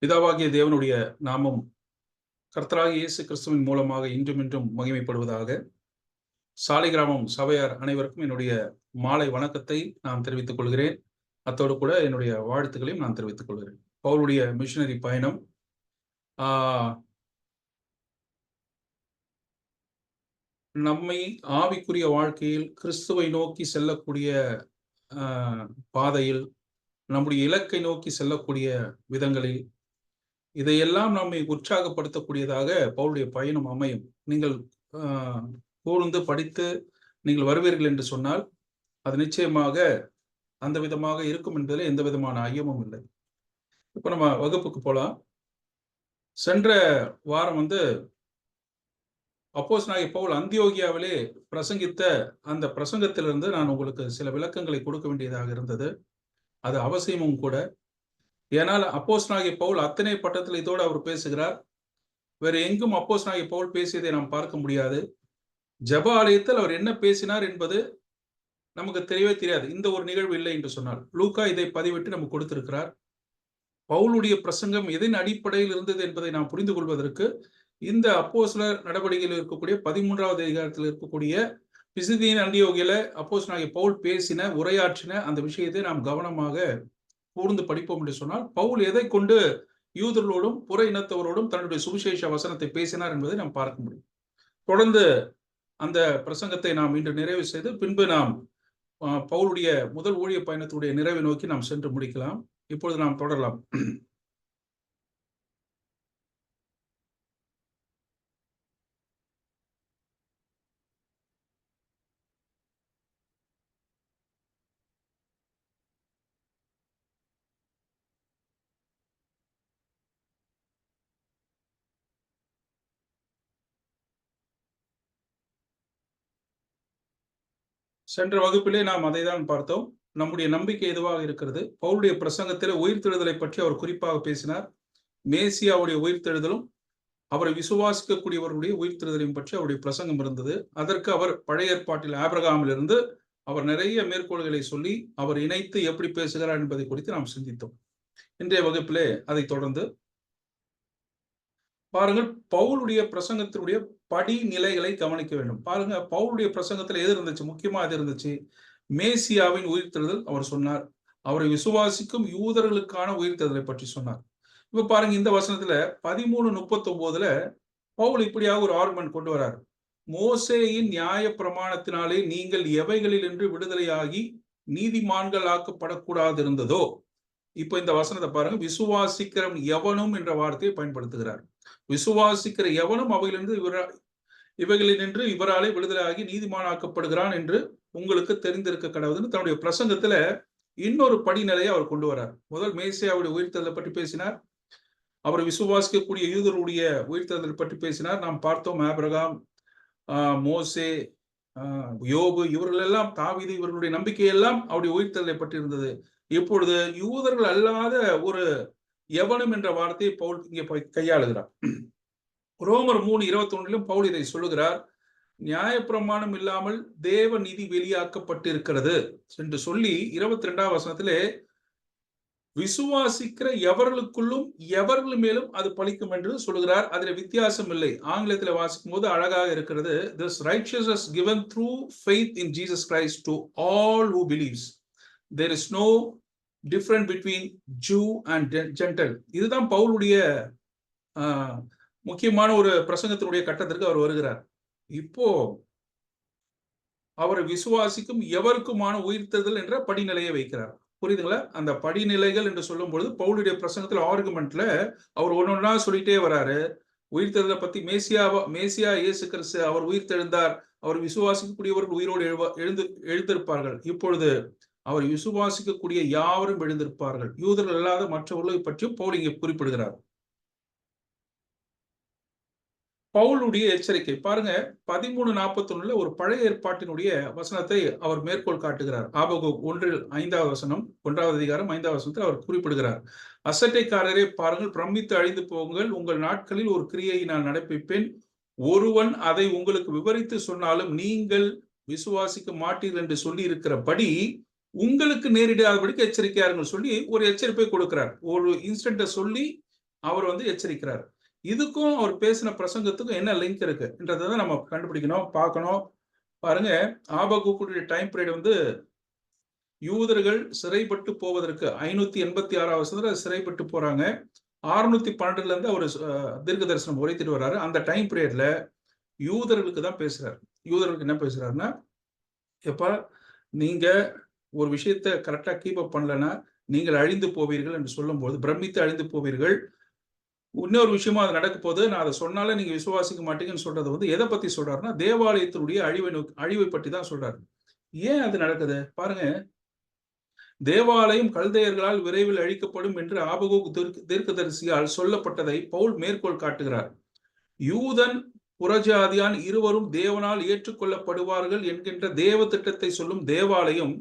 பிதாவாகிய தேவனுடைய நாமம் கர்த்தராகிய இயேசு கிறிஸ்துவின் மூலமாக இன்றும் மகிமைப்படுவதாக. சாலிகிராமம் சபையார் அனைவருக்கும் என்னுடைய மாலை வணக்கத்தை நான் தெரிவித்துக் கொள்கிறேன். அத்தோடு கூட என்னுடைய வாழ்த்துக்களையும் நான் தெரிவித்துக் கொள்கிறேன். பவுலுடைய மிஷனரி பயணம் நம்மை ஆவிக்குரிய வாழ்க்கையில் கிறிஸ்துவை நோக்கி செல்லக்கூடிய பாதையில், நம்முடைய இலக்கை நோக்கி செல்லக்கூடிய விதங்களில் இதையெல்லாம் நம்மை உற்சாகப்படுத்தக்கூடியதாக பவுலுடைய பயணம் அமையும். நீங்கள் கூர்ந்து படித்து நீங்கள் வருவீர்கள் என்று சொன்னால் அது நிச்சயமாக அந்த விதமாக இருக்கும் என்பதில் எந்த விதமான ஐயமும் இல்லை. இப்ப நம்ம வகுப்புக்கு போலாம். சென்ற வாரம் அப்போஸ்தலனாகிய பவுல் அந்தியோகியாவிலே பிரசங்கித்த அந்த பிரசங்கத்திலிருந்து நான் உங்களுக்கு சில விளக்கங்களை கொடுக்க வேண்டியதாக இருந்தது. அது அவசியமும் கூட. ஏனால் அப்போஸ்தலனாகிய பவுல் அத்தனை பட்டத்தில் இதோடு அவர் பேசுகிறார். வேறு எங்கும் அப்போஸ்தலனாகிய பவுல் பேசியதை நாம் பார்க்க முடியாது. ஜெப ஆலயத்தில் அவர் என்ன பேசினார் என்பது நமக்கு தெரியவே தெரியாது. இந்த ஒரு நிகழ்வு இல்லை என்று சொன்னார். லூக்கா இதை பதிவிட்டு நமக்கு கொடுத்திருக்கிறார். பவுலுடைய பிரசங்கம் எதன் அடிப்படையில் இருந்தது என்பதை நாம் புரிந்து கொள்வதற்கு இந்த அப்போஸ்தலர் நடவடிக்கையில் இருக்கக்கூடிய 13வது அதிகாரத்தில் இருக்கக்கூடிய பிசிதியின் அந்தியோகியில அப்போஸ்தலனாகிய பவுல் பேசின உரையாற்றின அந்த விஷயத்தை நாம் கவனமாக கூர்ந்து படிப்போம் என்று சொன்னால், பவுல் எதை கொண்டு யூதர்களோடும் புற இனத்தவரோடும் தன்னுடைய சுவிசேஷ வசனத்தை பேசினார் என்பதை நாம் பார்க்க முடியும். தொடர்ந்து அந்த பிரசங்கத்தை நாம் இன்று நிறைவு செய்து பின்பு நாம் பவுலுடைய முதல் ஊழிய பயணத்துடைய நிறைவை நோக்கி நாம் சென்று முடிக்கலாம். இப்பொழுது நாம் தொடரலாம். சென்ற வகுப்பிலே நாம் அதை தான் பார்த்தோம். நம்முடைய நம்பிக்கை எதுவாக இருக்கிறது? பவுலுடைய பிரசங்கத்திலே உயிர்த்தெழுதலை பற்றி அவர் குறிப்பாக பேசினார். மேசியாவுடைய உயிர்த்தெழுதலும் அவரை விசுவாசிக்கக்கூடியவர்களுடைய உயிர்த்தெழுதலையும் பற்றி அவருடைய பிரசங்கம் இருந்தது. அதற்கு அவர் பழைய ஏற்பாட்டில் ஆபிரகாமிலிருந்து அவர் நிறைய மேற்கோள்களை சொல்லி அவர் இணைத்து எப்படி பேசுகிறார் என்பதை குறித்து நாம் சிந்தித்தோம். இன்றைய வகுப்பிலே அதை தொடர்ந்து பாருங்கள், பவுலுடைய பிரசங்கத்தினுடைய படிநிலைகளை கவனிக்க வேண்டும். பாருங்க, பவுலுடைய பிரசங்கத்தில் எது இருந்துச்சு? முக்கியமா அது இருந்துச்சு. மேசியாவின் உயிர்த்தெழுதல் அவர் சொன்னார். அவரை விசுவாசிக்கும் யூதர்களுக்கான உயிர்த்தெழுதலை பற்றி சொன்னார். இப்ப பாருங்க, இந்த வசனத்துல 13:39 பவுல் இப்படியாக ஒரு ஆர்குமெண்ட் கொண்டு வரார். மோசேயின் நியாய பிரமாணத்தினாலே நீங்கள் எவைகளில் என்று விடுதலையாகி நீதிமான்கள் ஆக்கப்படக்கூடாது இருந்ததோ. இப்ப இந்த வசனத்தை பாருங்க, விசுவாசிக்கிற எவனும் என்ற வார்த்தையை பயன்படுத்துகிறார். விசுவாசிக்கிற எவனும் இவைகளினின்று இவராலே விடுதலையாகி நீதிமானாக்கப்படுகிறான் என்று உங்களுக்கு தெரிந்திருக்க கடவுதுன்னு தன்னுடைய பிரசங்கத்துல இன்னொரு படிநிலையை அவர் கொண்டு வரார். முதல் மேசியாவுடைய உயிர்த்தெழுதலை பற்றி பேசினார். அவரை விசுவாசிக்கக்கூடிய யூதருடைய உயிர்த்தெழுதலை பற்றி பேசினார். நாம் பார்த்தோம், ஆபிரகாம், மோசே, யோபு, இவர்கள் எல்லாம், தாவீது, இவர்களுடைய நம்பிக்கையெல்லாம் அவருடைய உயிர்த்தெழுதலை பற்றி இருந்தது. இப்பொழுது யூதர்கள் அல்லாத ஒரு எவனும் என்ற வார்த்தையை பவுல் இங்கே கையாளுகிறார். ரோமர் 3:21 பவுல் இதை சொல்லுகிறார். நியாயப்பிரமாணம் இல்லாமல் தேவ நீதி வெளியாக்கப்பட்டிருக்கிறது என்று சொல்லி 22ஆம் வசனத்திலே விசுவாசிக்கிற எவர்களுக்குள்ளும் எவர்கள் மேலும் அது பலிக்கும் என்று சொல்லுகிறார். அதில் வித்தியாசம் இல்லை. ஆங்கிலத்தில் வாசிக்கும் போது அழகாக இருக்கிறது. This righteousness given through faith in Jesus Christ to all who believes. There is no difference between Jew and Gentile. இதுதான் பவுலுடைய முக்கியமான ஒரு பிரசங்கத்தினுடைய கட்டத்திற்கு அவர் வருகிறார். இப்போ அவரை விசுவாசிக்கும் எவருக்குமான உயிர்த்தெழுதல் என்ற படிநிலையை வைக்கிறார். புரியுதுங்களா? அந்த படிநிலைகள் என்று சொல்லும் பொழுது பவுலுடைய பிரசங்கத்துல ஆர்குமெண்ட்ல அவர் ஒன்னொன்னா சொல்லிட்டே வராரு. உயிர்த்தெழுதலை பத்தி மேசியா இயேசு கிறிஸ்து அவர் உயிர்த்தெழுந்தார், அவர் விசுவாசிக்கக்கூடியவர்கள் உயிரோடு எழுந்திருப்பார்கள். இப்பொழுது அவர் விசுவாசிக்கக்கூடிய யாவரும் எழுந்திருப்பார்கள், யூதர்கள் அல்லாத மற்றவர்களை பற்றியும் பவுல் இங்கே குறிப்பிடுகிறார். பவுலுடைய எச்சரிக்கை பாருங்க, 13:41 ஒரு பழைய ஏற்பாட்டினுடைய வசனத்தை அவர் மேற்கோள் காட்டுகிறார். ஆபகுக் 1:5 வசனம், 1வது அதிகாரம் 5வது வசனத்தில் அவர் குறிப்பிடுகிறார். அசட்டைக்காரரே பாருங்கள், பிரமித்து அழிந்து போங்கள், உங்கள் நாட்களில் ஒரு கிரியையை நான் நடப்பிப்பேன், ஒருவன் அதை உங்களுக்கு விவரித்து சொன்னாலும் நீங்கள் விசுவாசிக்க மாட்டீர்கள் என்று சொல்லி இருக்கிறபடி உங்களுக்கு நேரிடாதபடிக்கு எச்சரிக்கையா இருங்கன்னு சொல்லி ஒரு எச்சரிப்பை கொடுக்கிறார். ஒரு இன்சிடென்ட்ட சொல்லி அவர் வந்து எச்சரிக்கிறார். இதுக்கும் அவர் பேசின பிரசங்கத்துக்கும் என்ன லிங்க் இருக்குன்றத தான் நம்ம கண்டுபிடிக்கணும், பார்க்கணும். பாருங்க, ஆபகுக்குடைய டைம் பீரியட் வந்து யூதர்கள் சிறைப்பட்டு போவதற்கு 586 வருஷத்துல சிறைப்பட்டு போறாங்க. 612ல இருந்து அவர் தீர்க்க தரிசனம் உரைத்துட்டு வர்றாரு. அந்த டைம் பீரியட்ல யூதர்களுக்கு தான் பேசுறாரு. யூதர்களுக்கு என்ன பேசுறாருன்னா, எப்பா நீங்க ஒரு விஷயத்த கரெக்டா கீப் அப் பண்ணலன்னா நீங்கள் அழிந்து போவீர்கள் என்று சொல்லும்போது, பிரமித்து அழிந்து போவீர்கள். இன்னொரு விஷயமா அது நடக்க போகுது. நான் அதை சொன்னாலே நீங்க விசுவாசிக்க மாட்டீங்கன்னு சொல்றது வந்து எதை பத்தி சொல்றாருன்னா, தேவாலயத்தினுடைய அழிவை பற்றி தான் சொல்றாரு. ஏன் அது நடக்குது? பாருங்க, தேவாலயம் கல்தையர்களால் விரைவில் அழிக்கப்படும் என்று ஆபகுக் தீர்க்கதரிசியால் சொல்லப்பட்டதை பவுல் மேற்கோள் காட்டுகிறார். யூதன் புறஜாதியான் இருவரும் தேவனால் ஏற்றுக்கொள்ளப்படுவார்கள் என்கின்ற தேவ திட்டத்தை சொல்லும் தேவாலயம்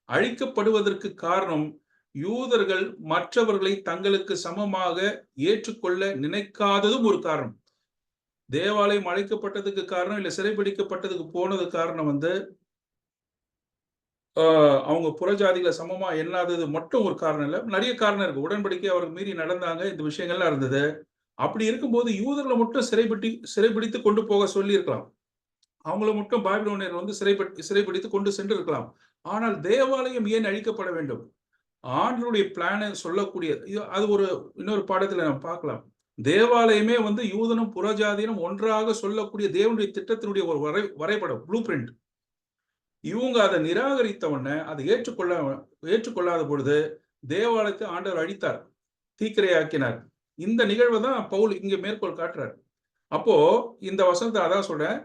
அழிக்கப்படுவதற்கு காரணம் யூதர்கள் மற்றவர்களை தங்களுக்கு சமமாக ஏற்றுக்கொள்ள நினைக்காததும் ஒரு காரணம். தேவாலயம் அழிக்கப்பட்டதுக்கு காரணம் இல்ல சிறைபிடிக்கப்பட்டதுக்கு போனது காரணம் வந்து அவங்க புறஜாதிகளை சமமா எண்ணாதது மட்டும் ஒரு காரணம் இல்ல. நிறைய காரணம் இருக்கு. உடன்படிக்கை அவர்கள் மீறி நடந்தாங்க. இந்த விஷயங்கள்லாம் இருந்தது. அப்படி இருக்கும்போது யூதர்களை மட்டும் சிறைபிடித்து கொண்டு போக சொல்லி இருக்கலாம். அவங்கள மட்டும் பாபிலோனியர் வந்து சிறைபிடித்து கொண்டு சென்று இருக்கலாம். ஆனால் தேவாலயம் ஏன் அழிக்கப்பட வேண்டும்? ஆண்டவருடைய பிளானை சொல்லக்கூடிய அது ஒரு இன்னொரு பாடத்துல நம்ம பார்க்கலாம். தேவாலயமே வந்து யூதனும் புறஜாதியனும் ஒன்றாக சொல்லக்கூடிய தேவனுடைய திட்டத்தினுடைய ஒரு வரைபடம், ப்ளூ பிரிண்ட். இவங்க அதை நிராகரித்த உடனே அதை ஏற்றுக்கொள்ளாத பொழுது தேவாலயத்தை ஆண்டவர் அழித்தார், தீக்கிரையாக்கினார். இந்த நிகழ்வை தான் பவுல் இங்க மேற்கோள் காட்டுறார். அப்போ இந்த வசனத்தை அதான் சொல்றேன்,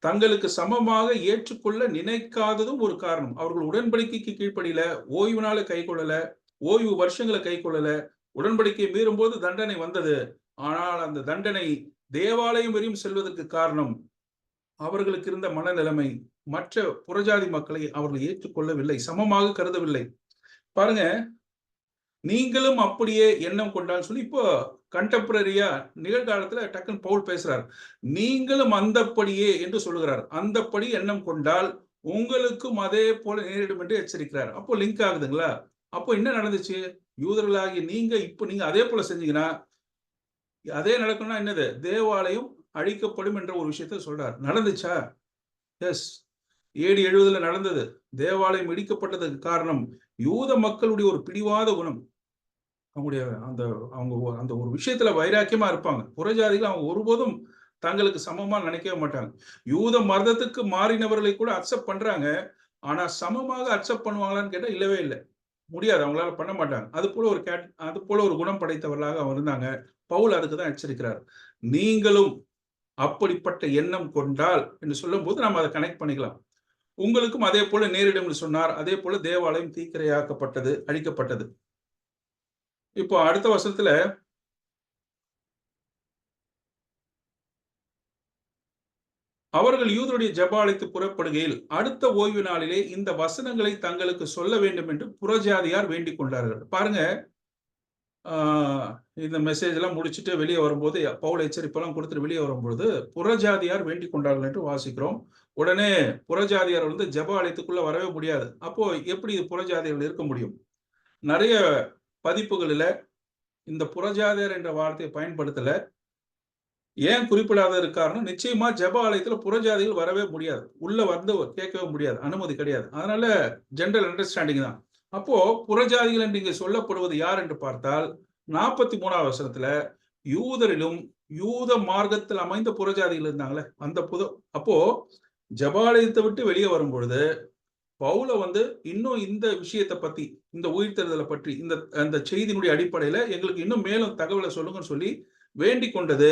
தங்களுக்கு சமமாக ஏற்றுக்கொள்ள நினைக்காததும் ஒரு காரணம். அவர்கள் உடன்படிக்கைக்கு கீழ்ப்படியில, ஓய்வு நாளை கை கொள்ளல, ஓய்வு வருஷங்களை கை கொள்ளல, உடன்படிக்கை மீறும் போது தண்டனை வந்தது. ஆனால் அந்த தண்டனை தேவாலயம் வரையும் செல்வதற்கு காரணம் அவர்களுக்கு இருந்த மனநிலைமை. மற்ற புறஜாதி மக்களை அவர்கள் ஏற்றுக்கொள்ளவில்லை, சமமாக கருதவில்லை. பாருங்க, நீங்களும் அப்படியே எண்ணம் கொண்டால் சொல்லி இப்போ கண்டெம்பரரியா நிகழ்காலத்துல டக்குன்னு பவுல் பேசுறார். நீங்களும் அந்தப்படியே என்று சொல்லுகிறார். அந்தப்படி எண்ணம் கொண்டால் உங்களுக்கும் அதே போல நேரிடும் என்று எச்சரிக்கிறார். அப்போ லிங்க் ஆகுதுங்களா? அப்போ என்ன நடந்துச்சு? யூதர்களாகி நீங்க அதே போல செஞ்சீங்கன்னா அதே நடக்கணும்னா என்னது? தேவாலயம் அழிக்கப்படும் என்ற ஒரு விஷயத்த சொல்றார். நடந்துச்சா? எஸ். AD 70 நடந்தது. தேவாலயம் இடிக்கப்பட்டதுக்கு காரணம் யூத மக்களுடைய ஒரு பிடிவாத குணம். அவங்களுடைய அந்த ஒரு விஷயத்துல வைராக்கியமா இருப்பாங்க. புறஜாதிகள் அவங்க ஒருபோதும் தங்களுக்கு சமமா நினைக்கவே மாட்டாங்க. யூத மதத்துக்கு மாறினவர்களை கூட அக்செப்ட் பண்றாங்க. ஆனா சமமாக அக்செப்ட் பண்ணுவாங்களான்னு கேட்டா இல்லவே இல்லை. முடியாது, அவங்களால பண்ண மாட்டாங்க. அது போல ஒரு குணம் படைத்தவர்களாக அவங்க இருந்தாங்க. பவுல் அதுக்கு தான் எச்சரிக்கிறார். நீங்களும் அப்படிப்பட்ட எண்ணம் கொண்டால் என்று சொல்லும் போது நம்ம அதை கனெக்ட் பண்ணிக்கலாம். உங்களுக்கும் அதே போல நேரிடும் என்று சொன்னார். அதே போல தேவாலயம் தீக்கிரையாக்கப்பட்டது, அழிக்கப்பட்டது. இப்போ அடுத்த வசனத்துல அவர்கள் யூதருடைய ஜெபாலயத்து புறப்படுகையில் அடுத்த ஓய்வு நாளிலே இந்த வசனங்களை தங்களுக்கு சொல்ல வேண்டும் என்று புறஜாதியார் வேண்டிக் கொண்டார்கள். பாருங்க, இந்த மெசேஜ் எல்லாம் முடிச்சுட்டு வெளியே வரும்போது பவுல் எச்சரிப்பெல்லாம் கொடுத்துட்டு வெளியே வரும்பொழுது புறஜாதியார் வேண்டிக் கொண்டார்கள் என்று வாசிக்கிறோம். உடனே புறஜாதியார் வந்து ஜெபாலயத்துக்குள்ள வரவே முடியாது. அப்போ எப்படி புறஜாதியார்கள் இருக்க முடியும்? நிறைய பதிப்புகளில இந்த புறஜாதியார் என்ற வார்த்தையை பயன்படுத்தல. ஏன் குறிப்பிடாத காரணம், நிச்சயமா ஜெபாலயத்துல புறஜாதிகள் வரவே முடியாது. உள்ள வந்து கேட்கவே முடியாது, அனுமதி கிடையாது. அதனால ஜெனரல் அண்டர்ஸ்டாண்டிங் தான். அப்போ புறஜாதிகள் என்று இங்கே சொல்லப்படுவது யார் என்று பார்த்தால் 43வது வசனத்துல யூதரிலும் யூத மார்க்கத்தில் அமைந்த புறஜாதிகள் இருந்தாங்களே அப்போ ஜெபாலயத்தை விட்டு வெளியே வரும் பொழுது பவுல வந்து இன்னும் இந்த விஷயத்தை பத்தி, இந்த உயிர்த்தெழுதலை பற்றி, அந்த செய்தியினுடைய அடிப்படையில எங்களுக்கு இன்னும் மேலும் தகவலை சொல்லுங்கன்னு சொல்லி வேண்டிக் கொண்டது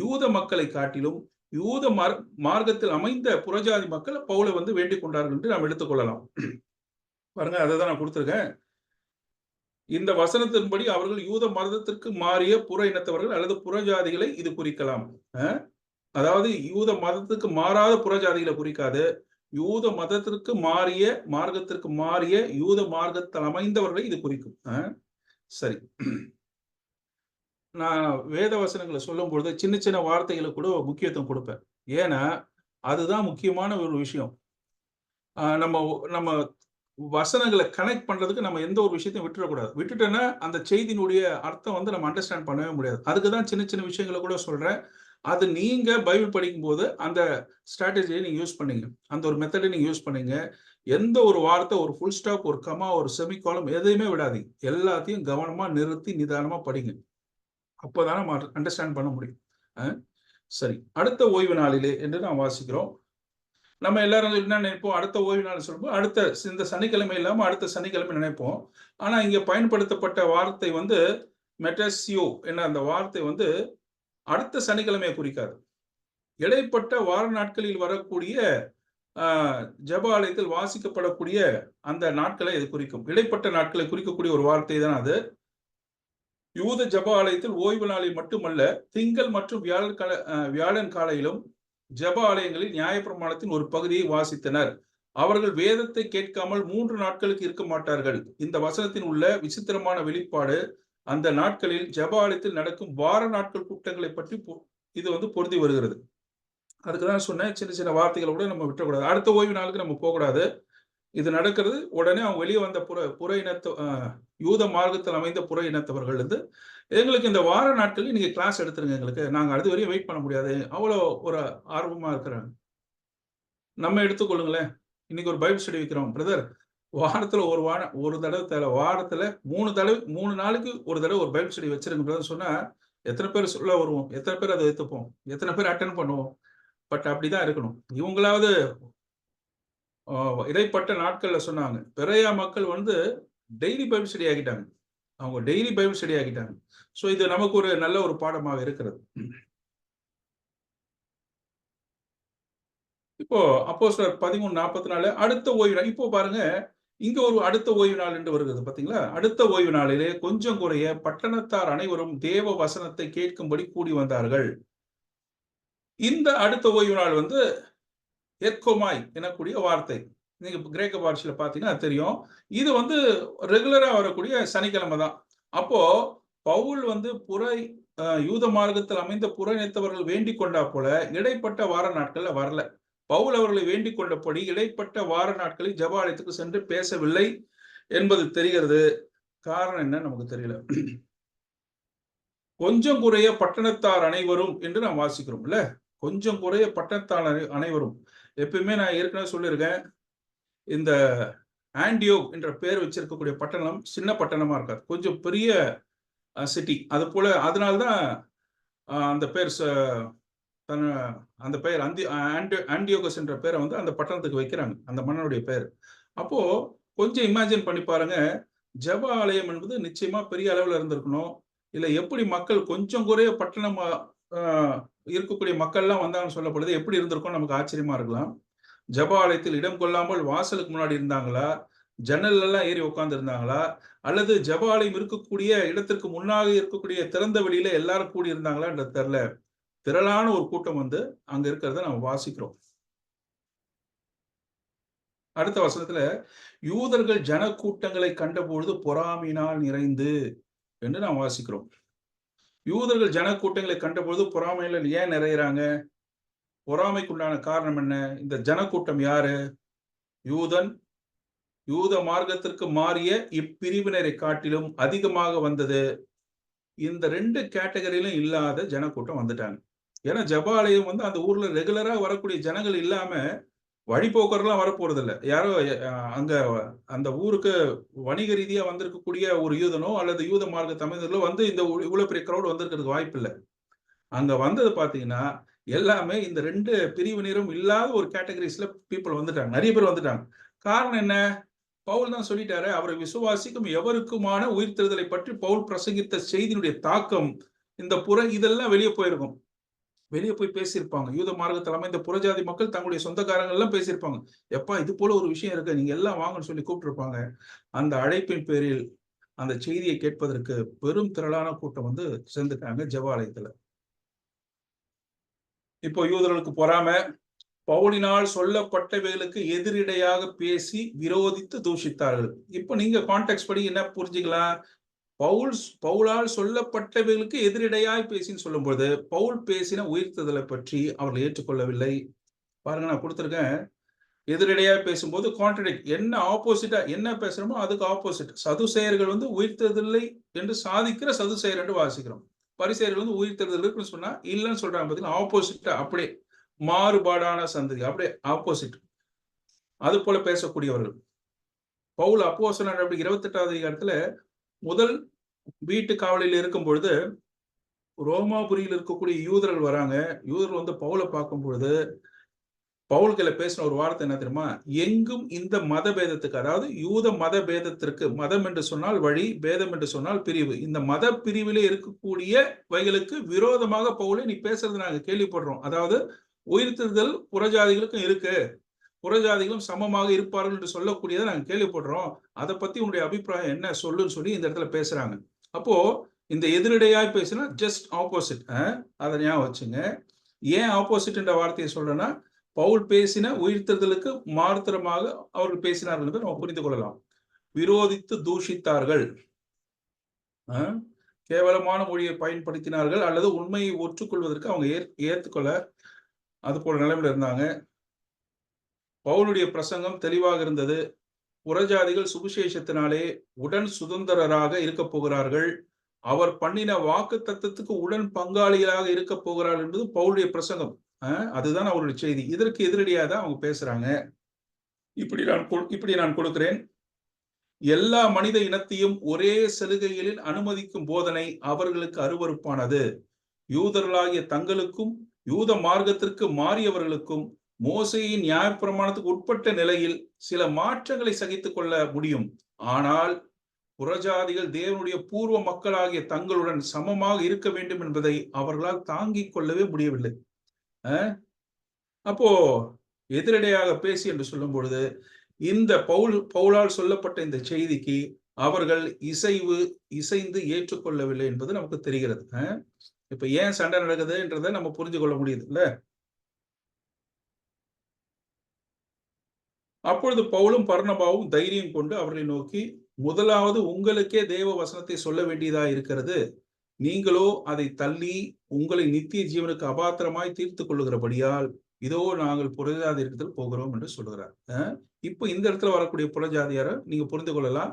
யூத மக்களை காட்டிலும் யூத மார்க்கத்தில் அமைந்த புறஜாதி மக்கள் பவுலை வந்து வேண்டிக் கொண்டார்கள் என்று நாம் எடுத்துக்கொள்ளலாம். பாருங்க, அதை தான் நான் கொடுத்திருக்கேன். இந்த வசனத்தின்படி அவர்கள் யூத மதத்திற்கு மாறிய புற இனத்தவர்கள் அல்லது புறஜாதிகளை இது குறிக்கலாம். அதாவது யூத மதத்துக்கு மாறாத புறஜாதிகளை குறிக்காது. யூத மதத்திற்கு மார்க்கத்திற்கு மாறிய யூத மார்க்கத்தில் அமைந்தவர்களை இது குறிக்கும். சரி, நான் வேத வசனங்களை சொல்லும் பொழுது சின்ன சின்ன வார்த்தைகளுக்கு கூட முக்கியத்துவம் கொடுப்பேன். ஏன்னா அதுதான் முக்கியமான ஒரு விஷயம். நம்ம நம்ம வசனங்களை கனெக்ட் பண்றதுக்கு நம்ம எந்த ஒரு விஷயத்தையும் விட்டுறக்கூடாது. விட்டுட்டோன்னா அந்த செய்தியினுடைய அர்த்தம் வந்து நம்ம அண்டர்ஸ்டாண்ட் பண்ணவே முடியாது. அதுக்கு தான் சின்ன சின்ன விஷயங்கள கூட சொல்றேன். அது நீங்க பைபிள் படிக்கும்போது அந்த ஸ்ட்ராட்டஜிய நீங்க யூஸ் பண்ணீங்க. அந்த ஒரு மெத்தட நீங்க யூஸ் பண்ணீங்க. எந்த ஒரு வார்த்தை, ஒரு ஃபுல் ஸ்டாப், ஒரு கமா, ஒரு செமிகோலன் எதையுமே விடாதீங்க. எல்லாத்தையும் கவனமா நிறுத்தி நிதானமா படிங்க. அப்பதான் நம்ம அண்டர்ஸ்டாண்ட் பண்ண முடியும். அ சரி. அடுத்த ஓய்வு நாளிலே என்று நாம் வாசிக்கிறோம். நம்ம எல்லாரும் என்ன நினைப்போம்? அடுத்த ஓய்வு நாள் சொல்லும்போது, அடுத்த இந்த சனிக்கிழமை இல்லாம அடுத்த சனிக்கிழமை நினைப்போம். ஆனா, இங்க பயன்படுத்தப்பட்ட வார்த்தை வந்து மெட்டசியோ என்ற அந்த வார்த்தை வந்து அடுத்த சனிக்கிழமையை குறிக்காது. இடைப்பட்ட வார நாட்களில் வரக்கூடிய அ ஜெப ஆலயத்தில் வாசிக்கப்படக்கூடிய அந்த நாட்களை இது குறிக்கும். இடைப்பட்ட நாட்களை குறிக்கக்கூடிய ஒரு வார்த்தை தான் அது. யூத ஜெப ஆலயத்தில் ஓய்வு நாளில் மட்டுமல்ல, திங்கள் மற்றும் வியாழன் காலையிலும் ஜெப ஆலயங்களில் நியாயப்பிரமாணத்தின் ஒரு பகுதியை வாசித்தனர். அவர்கள் வேதத்தை கேட்காமல் 3 நாட்களுக்கு இருக்க மாட்டார்கள். இந்த வசனத்தில் உள்ள விசித்திரமான வெளிப்பாடு அந்த நாட்களில் ஜெப ஆலயத்தில் நடக்கும் வார நாட்கள் கூட்டங்களை பற்றி இது வந்து பொருந்தி வருகிறது. அதுக்கு தான் சொன்னேன், சின்ன சின்ன வார்த்தைகள கூட நம்ம விட்டுறக்கூடாது. அடுத்த ஓய்வு நாளுக்கு நம்ம போகக்கூடாது. இது நடக்கிறது உடனே அவங்க வெளிய வந்த புற இனத்த யூத மார்க்கத்தில் அமைந்த புற இனத்தவர்கள் வந்து, எங்களுக்கு இந்த வார நாட்கள்ல நீங்க கிளாஸ் எடுத்துருங்க எங்களுக்கு. நாங்க அதுவரையும் வெயிட் பண்ண முடியாது. அவ்வளோ ஒரு ஆர்வமா இருக்கிறாங்க. நம்ம எடுத்துக்கொள்ளுங்களேன். இன்னைக்கு ஒரு பைபிள் ஸ்டடி வைக்கிறோம். பிரதர் வாரத்துல ஒரு தடவ தேவ. வாரத்துல 3 நாளைக்கு ஒரு தடவ ஒரு பைபிள் ஸ்டடி வச்சிருங்க பிரதர்ன்னு சொன்னா, எத்தன பேர் சொல்ல வருவோம்? எத்தன பேர் அத ஏத்துப்போம்? எத்தன பேர் அட்டெண்ட் பண்ணுவோம்? பட் அப்படிதான் இருக்கணும். இவங்களாவது அ இடைப்பட்ட நாட்கள்ல சொன்னாங்க. பெரோயா மக்கள் வந்து டெய்லி பைபிள் ஸ்டடி ஆக்கிட்டாங்க. அவங்க டெய்லி பைபிள் ஸ்டடி ஆக்கிட்டாங்க. சோ இது நமக்கு ஒரு நல்ல ஒரு பாடமாக இருக்கிறது. இப்போ அப்போஸ்தலர் 13:44 அடுத்த ஓய்வு நாள். இப்போ பாருங்க, இங்க ஒரு அடுத்த ஓய்வு நாள் என்று வருகிறது பார்த்தீங்களா? அடுத்த ஓய்வு நாளிலே கொஞ்சம் குறைய பட்டணத்தார் அனைவரும் தேவ வசனத்தை கேட்கும்படி கூடி வந்தார்கள். இந்த அடுத்த ஓய்வு நாள் வந்து எர்கோமாய் எனக்கூடிய வார்த்தை. நீங்க கிரேக்க பாஷையில பார்த்தீங்கன்னா அது தெரியும். இது வந்து ரெகுலரா வரக்கூடிய சனிக்கிழமை தான். அப்போ பவுல் வந்து யூத மார்க்கத்தில் அமைந்த புற இனத்தவர்கள் வேண்டிக் கொண்டா போல இடைப்பட்ட வார நாட்கள்ல வரல. பவுல் அவர்களை வேண்டிக் கொண்டபடி இடைப்பட்ட வார நாட்களில் ஜெப ஆலயத்துக்கு சென்று பேசவில்லை என்பது தெரிகிறது. காரணம் என்னன்னு நமக்கு தெரியல. கொஞ்சம் குறைய பட்டணத்தார் அனைவரும் என்று நாம் வாசிக்கிறோம்ல. கொஞ்சம் குறைய பட்டணத்தார் அனைவரும். எப்பயுமே நான் ஏற்கனவே சொல்லியிருக்கேன். இந்த ஆன்டியோக் என்ற பெயர் வச்சிருக்கக்கூடிய பட்டணம் சின்ன பட்டணமா இருக்காது. கொஞ்சம் பெரிய சிட்டி. அதுபோல அதனால தான் அந்த பேர் தன் அந்த பெயர் ஆன்டியோகஸ் என்ற பெயரை வந்து அந்த பட்டணத்துக்கு வைக்கிறாங்க. அந்த மன்னனுடைய பெயர். அப்போ கொஞ்சம் இமேஜின் பண்ணி பாருங்க. ஜெப ஆலயம் என்பது நிச்சயமா பெரிய அளவுல இருந்திருக்கணும். இல்ல எப்படி மக்கள் கொஞ்சம் குறைய பட்டணம் அ இருக்கக்கூடிய மக்கள்லாம் வந்தாங்கன்னு சொல்லப்படுது. எப்படி இருந்திருக்கும்னு நமக்கு ஆச்சரியமா இருக்கலாம். ஜெப ஆலயத்தில் இடம் கொள்ளாமல் வாசலுக்கு முன்னாடி இருந்தாங்களா? ஜன்னல்ல எல்லாம் ஏறி உட்கார்ந்து இருந்தாங்களா? அல்லது ஜெப ஆலயம் இருக்கக்கூடிய இடத்திற்கு முன்னாக இருக்கக்கூடிய திறந்த வெளியில எல்லாரும் கூடி இருந்தாங்களான்றது தெரியல. திரளான ஒரு கூட்டம் வந்து அங்க இருக்கிறத நம்ம வாசிக்கிறோம். அடுத்த வசனத்துல யூதர்கள் ஜனக்கூட்டங்களை கண்டபொழுது பொறாமையினால் நிறைந்து என்று நாம் வாசிக்கிறோம். யூதர்கள் ஜனக்கூட்டங்களை கண்டபொழுது பொறாமையில ஏன் நிறையறாங்க? பொறாமைக்குண்டான காரணம் என்ன? இந்த ஜனக்கூட்டம் யாரு? யூதன், யூத மார்க்கத்திற்கு மாறிய இப்பிரிவினரை காட்டிலும் அதிகமாக வந்தது. இந்த 2 கேட்டகரியிலும் இல்லாத ஜனக்கூட்டம் வந்துட்டாங்க. ஏன்னா ஜெப ஆலயம் வந்து அந்த ஊர்ல ரெகுலரா வரக்கூடிய ஜனங்கள் இல்லாம வழிப்போக்கர்லாம் வரப்போறதில்ல. யாரோ அங்க அந்த ஊருக்கு வணிக ரீதியா வந்திருக்கக்கூடிய ஒரு யூதனோ அல்லது யூத மார்க்க தமிழர்களோ வந்து இந்த இவ்வளவு பெரிய கிரவுட் வந்திருக்கிறதுக்கு வாய்ப்பில்ல. அங்க வந்தது பார்த்தீங்கன்னா, எல்லாமே இந்த 2 பிரிவினரும் இல்லாத ஒரு கேட்டகரிஸ்ல பீப்பிள் வந்துட்டாங்க. நெறைய பேர் வந்துட்டாங்க. காரணம் என்ன? பவுல் தான் சொல்லிட்டாரே, அவரை விசுவாசிக்கும் எவருக்குமான உயிர்த்தெழுதலை பற்றி பவுல் பிரசங்கித்த செய்தியினுடைய தாக்கம் இதெல்லாம் வெளிய போயிருக்கும். வெளிய போய் பேசியிருப்பாங்க. யூத மார்க்கத்தில் அமைந்த புறஜாதி மக்கள் தங்களுடைய சொந்தக்காரங்க எல்லாம் பேசியிருப்பாங்க. எப்பா இது போல ஒரு விஷயம் இருக்கு. நீங்க எல்லாம் வாங்கன்னு சொல்லி கூப்பிட்டுருப்பாங்க. அந்த அழைப்பின் பேரில் அந்த செய்தியை கேட்பதற்கு பெரும் திரளான கூட்டம் வந்து சேர்ந்துட்டாங்க ஜெப ஆலயத்துல. இப்போ யூதர்களுக்கு பொறாம, பவுலினால் சொல்லப்பட்டவைகளுக்கு எதிரிடையாக பேசி விரோதித்து தூஷித்தார்கள். இப்போ நீங்க கான்டெக்ஸ்ட் படி என்ன புரிஞ்சுக்கலாம்? பவுலால் சொல்லப்பட்டவைகளுக்கு எதிரிடையாய் பேசின்னு சொல்லும்போது, பவுல் பேசின உயிர்த்தெழுதலை பற்றி அவர்கள் ஏற்றுக்கொள்ளவில்லை. பாருங்க நான் குடுத்திருக்கேன். எதிரடையா பேசும்போது கான்ட்ரடிக்ட், என்ன ஆப்போசிட்டா என்ன பேசுறோமோ அதுக்கு ஆப்போசிட். சதுசேயர்கள் உயிர்த்தெழுதலை என்று சாதிக்கிற சதுசேயர் என்று வாசிக்கிறோம். பரிசேயர்கள் உயிர்த்தெழுதல் இருக்குன்னு சொன்னா இல்லைன்னு சொல்றாங்க பார்த்தீங்களா, ஆப்போசிட்டா அப்படியே மாறுபாடான சந்ததி, அப்படியே ஆப்போசிட். அது போல பேசக்கூடியவர்கள். பவுல் அப்போஸ்தலர் நடவடிக்கை 28வது அதிகாரத்துல முதல் வீட்டு காவலில் இருக்கும் பொழுது ரோமாபுரியில் இருக்கக்கூடிய யூதர்கள் வராங்க. யூதர்கள் பவுலை பார்க்கும் பொழுது பவுல் கையில பேசின ஒரு வார்த்தை என்ன தெரியுமா? எங்கும் இந்த மத பேதத்துக்கு, அதாவது யூத மத பேதத்திற்கு, மதம் என்று சொன்னால் வழி, பேதம் என்று சொன்னால் பிரிவு, இந்த மத பிரிவிலே இருக்கக்கூடிய வைகளுக்கு விரோதமாக பவுலை நீ பேசுறது நாங்க கேள்விப்படுறோம். அதாவது உயிர்த்தெழுதல் புறஜாதிகளுக்கும் இருக்கு, புறஜாதிகளும் சமமாக இருப்பார்கள் என்று சொல்லக்கூடியதை நாங்க கேள்விப்படுறோம். அதை பத்தி உங்களுடைய அபிப்பிராயம் என்ன சொல்லுன்னு சொல்லி இந்த இடத்துல பேசுறாங்க. அப்போ இந்த எதிரடையாய் பேசினா ஜஸ்ட் ஆப்போசிட். அதை ஞாபகம் வச்சுங்க. ஏன் ஆப்போசிட் என்ற வார்த்தையை சொல்றேன்னா, பவுல் பேசின உயிர்த்தெழுதலுக்கு மாத்திரமாக அவர்கள் பேசினார்கள் என்று நம்ம புரிந்து கொள்ளலாம். விரோதித்து தூஷித்தார்கள், கேவலமான மொழியை பயன்படுத்தினார்கள், அல்லது உண்மையை ஒற்றுக்கொள்வதற்கு அவங்க ஏற்றுக்கொள்ள அது போல நிலைமையில இருந்தாங்க. பவுலுடைய பிரசங்கம் தெளிவாக இருந்தது. புறஜாதிகள் சுவிசேஷத்தினாலே உடன் சுதந்திரராக இருக்க போகிறார்கள், அவர் பண்ணின வாக்கு தத்தத்துக்கு உடன் பங்காளிகளாக இருக்க போகிறார்கள் என்பது பவுலுடைய பிரசங்கம். அதுதான் அவருடைய செய்தி. இதற்கு எதிரடியாக தான் அவங்க பேசுறாங்க. இப்படி நான் கொடுக்கிறேன். எல்லா மனித இனத்தையும் ஒரே சலுகைகளில் அனுமதிக்கும் போதனை அவர்களுக்கு அருவருப்பானது. யூதர்களாகிய தங்களுக்கும் யூத மார்க்கத்திற்கு மாறியவர்களுக்கும் மோசேயின் நியாயப்பிரமாணத்துக்கு உட்பட்ட நிலையில் சில மாற்றங்களை சகித்துக் கொள்ள முடியும். ஆனால் புறஜாதிகள் தேவனுடைய பூர்வ மக்களாகிய தங்களுடன் சமமாக இருக்க வேண்டும் என்பதை அவர்களால் தாங்கிக் கொள்ளவே முடியவில்லை. அப்போ எதிரடையாக பேசி என்று சொல்லும் பொழுது இந்த பவுலால் சொல்லப்பட்ட இந்த செய்திக்கு அவர்கள் இசைந்து ஏற்றுக்கொள்ளவில்லை என்பது நமக்கு தெரிகிறது. இப்ப ஏன் சண்டை நடக்குதுன்றதை நம்ம புரிஞ்சு கொள்ள முடியுது இல்ல? அப்பொழுது பவுலும் பர்னபாவும் தைரியம் கொண்டு அவர்களை நோக்கி, முதலாவது உங்களுக்கே தேவ வசனத்தை சொல்ல வேண்டியதா இருக்கிறது, நீங்களோ அதை தள்ளி உங்களை நித்திய ஜீவனுக்கு அபாத்திரமாய் தீர்த்து கொள்ளுகிறபடியால் இதோ நாங்கள் புறஜாதியத்தில் போகிறோம் என்று சொல்லுகிறார். இப்போ இந்த இடத்துல வரக்கூடிய புறஜாதியார நீங்க புரிந்து கொள்ளலாம்.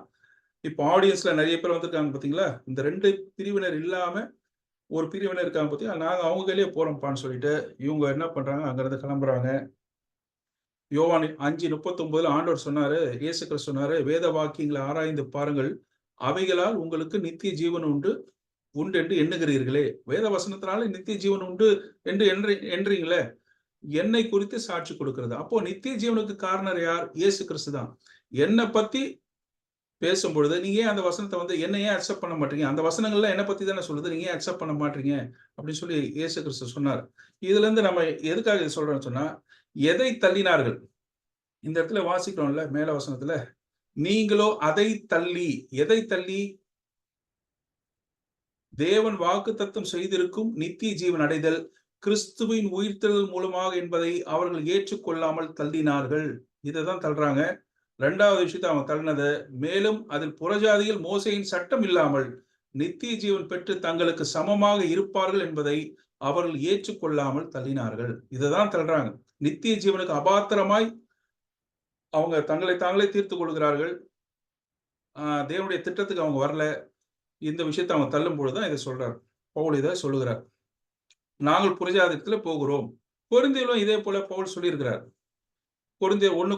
இப்போ ஆடியன்ஸ்ல நிறைய பேர் வந்திருக்காங்க பாத்தீங்களா? இந்த 2 பிரிவினர் இல்லாம ஒரு பிரிவினர் இருக்காங்க பாத்தீங்களா? நாங்க அவங்க கையிலேயே போறோம்ப்பான்னு சொல்லிட்டு இவங்க என்ன பண்றாங்க, அங்கிருந்து கிளம்புறாங்க. யோவான் 5:39 ஆண்டவர் சொன்னாரு, இயேசு கிறிஸ்து சொன்னாரு, வேத வாக்கியங்களை ஆராய்ந்து பாருங்கள், அவைகளால் உங்களுக்கு நித்திய ஜீவன் உண்டு என்று எண்ணுகிறீர்களே. வேத வசனத்தினால நித்திய ஜீவன் உண்டு என்று எண்றீங்களே, என்னை குறித்து சாட்சி கொடுக்கிறது. அப்போ நித்திய ஜீவனுக்கு காரணர் யார்? இயேசு கிறிஸ்து தான். என்னை பத்தி பேசும்பொழுது நீங்க ஏன் அந்த வசனத்தை என்ன ஏன் அக்செப்ட் பண்ண மாட்டீங்க? அந்த வசனங்கள்ல என்ன பத்தி தானே சொல்லுது, நீங்க ஏன் அக்செப்ட் பண்ண மாட்டீங்க அப்படின்னு சொல்லி இயேசு கிறிஸ்து சொன்னார். இதுல இருந்து நம்ம எதுக்காக இது சொல்றோம்னு சொன்னா, எதை தள்ளினார்கள்? இந்த இடத்துல வாசிக்கிறோம்ல மேல வசனத்துல, நீங்களோ அதை தள்ளி, எதை தள்ளி? தேவன் வாக்குத்தத்தம் செய்திருக்கும் நித்திய ஜீவன் அடைதல் கிறிஸ்துவின் உயிர்த்தெழுதல் மூலமாக என்பதை அவர்கள் ஏற்றுக்கொள்ளாமல் தள்ளினார்கள். இதைதான் தள்ளுறாங்க. 2வது விஷயத்தை அவங்க தள்ளினது, மேலும் அதில் புறஜாதியில் மோசேயின் சட்டம் இல்லாமல் நித்திய ஜீவன் பெற்று தங்களுக்கு சமமாக இருப்பார்கள் என்பதை அவர்கள் ஏற்றுக்கொள்ளாமல் தள்ளினார்கள். இதைதான் தள்ளுறாங்க. நித்திய ஜீவனுக்கு அபாத்திரமாய் அவங்க தங்களை தாங்களே தீர்த்து கொள்கிறார்கள். தேவனுடைய திட்டத்துக்கு அவங்க வரல. இந்த விஷயத்தை அவங்க தள்ளும் பொழுதுதான் இதை சொல்றார். பவுல் இதை சொல்லுகிறார். நாங்கள் புறஜாதியத்துல போகிறோம். கொரிந்தியரும் இதே போல பவுல் சொல்லியிருக்கிறார். கொரிந்தியர் 1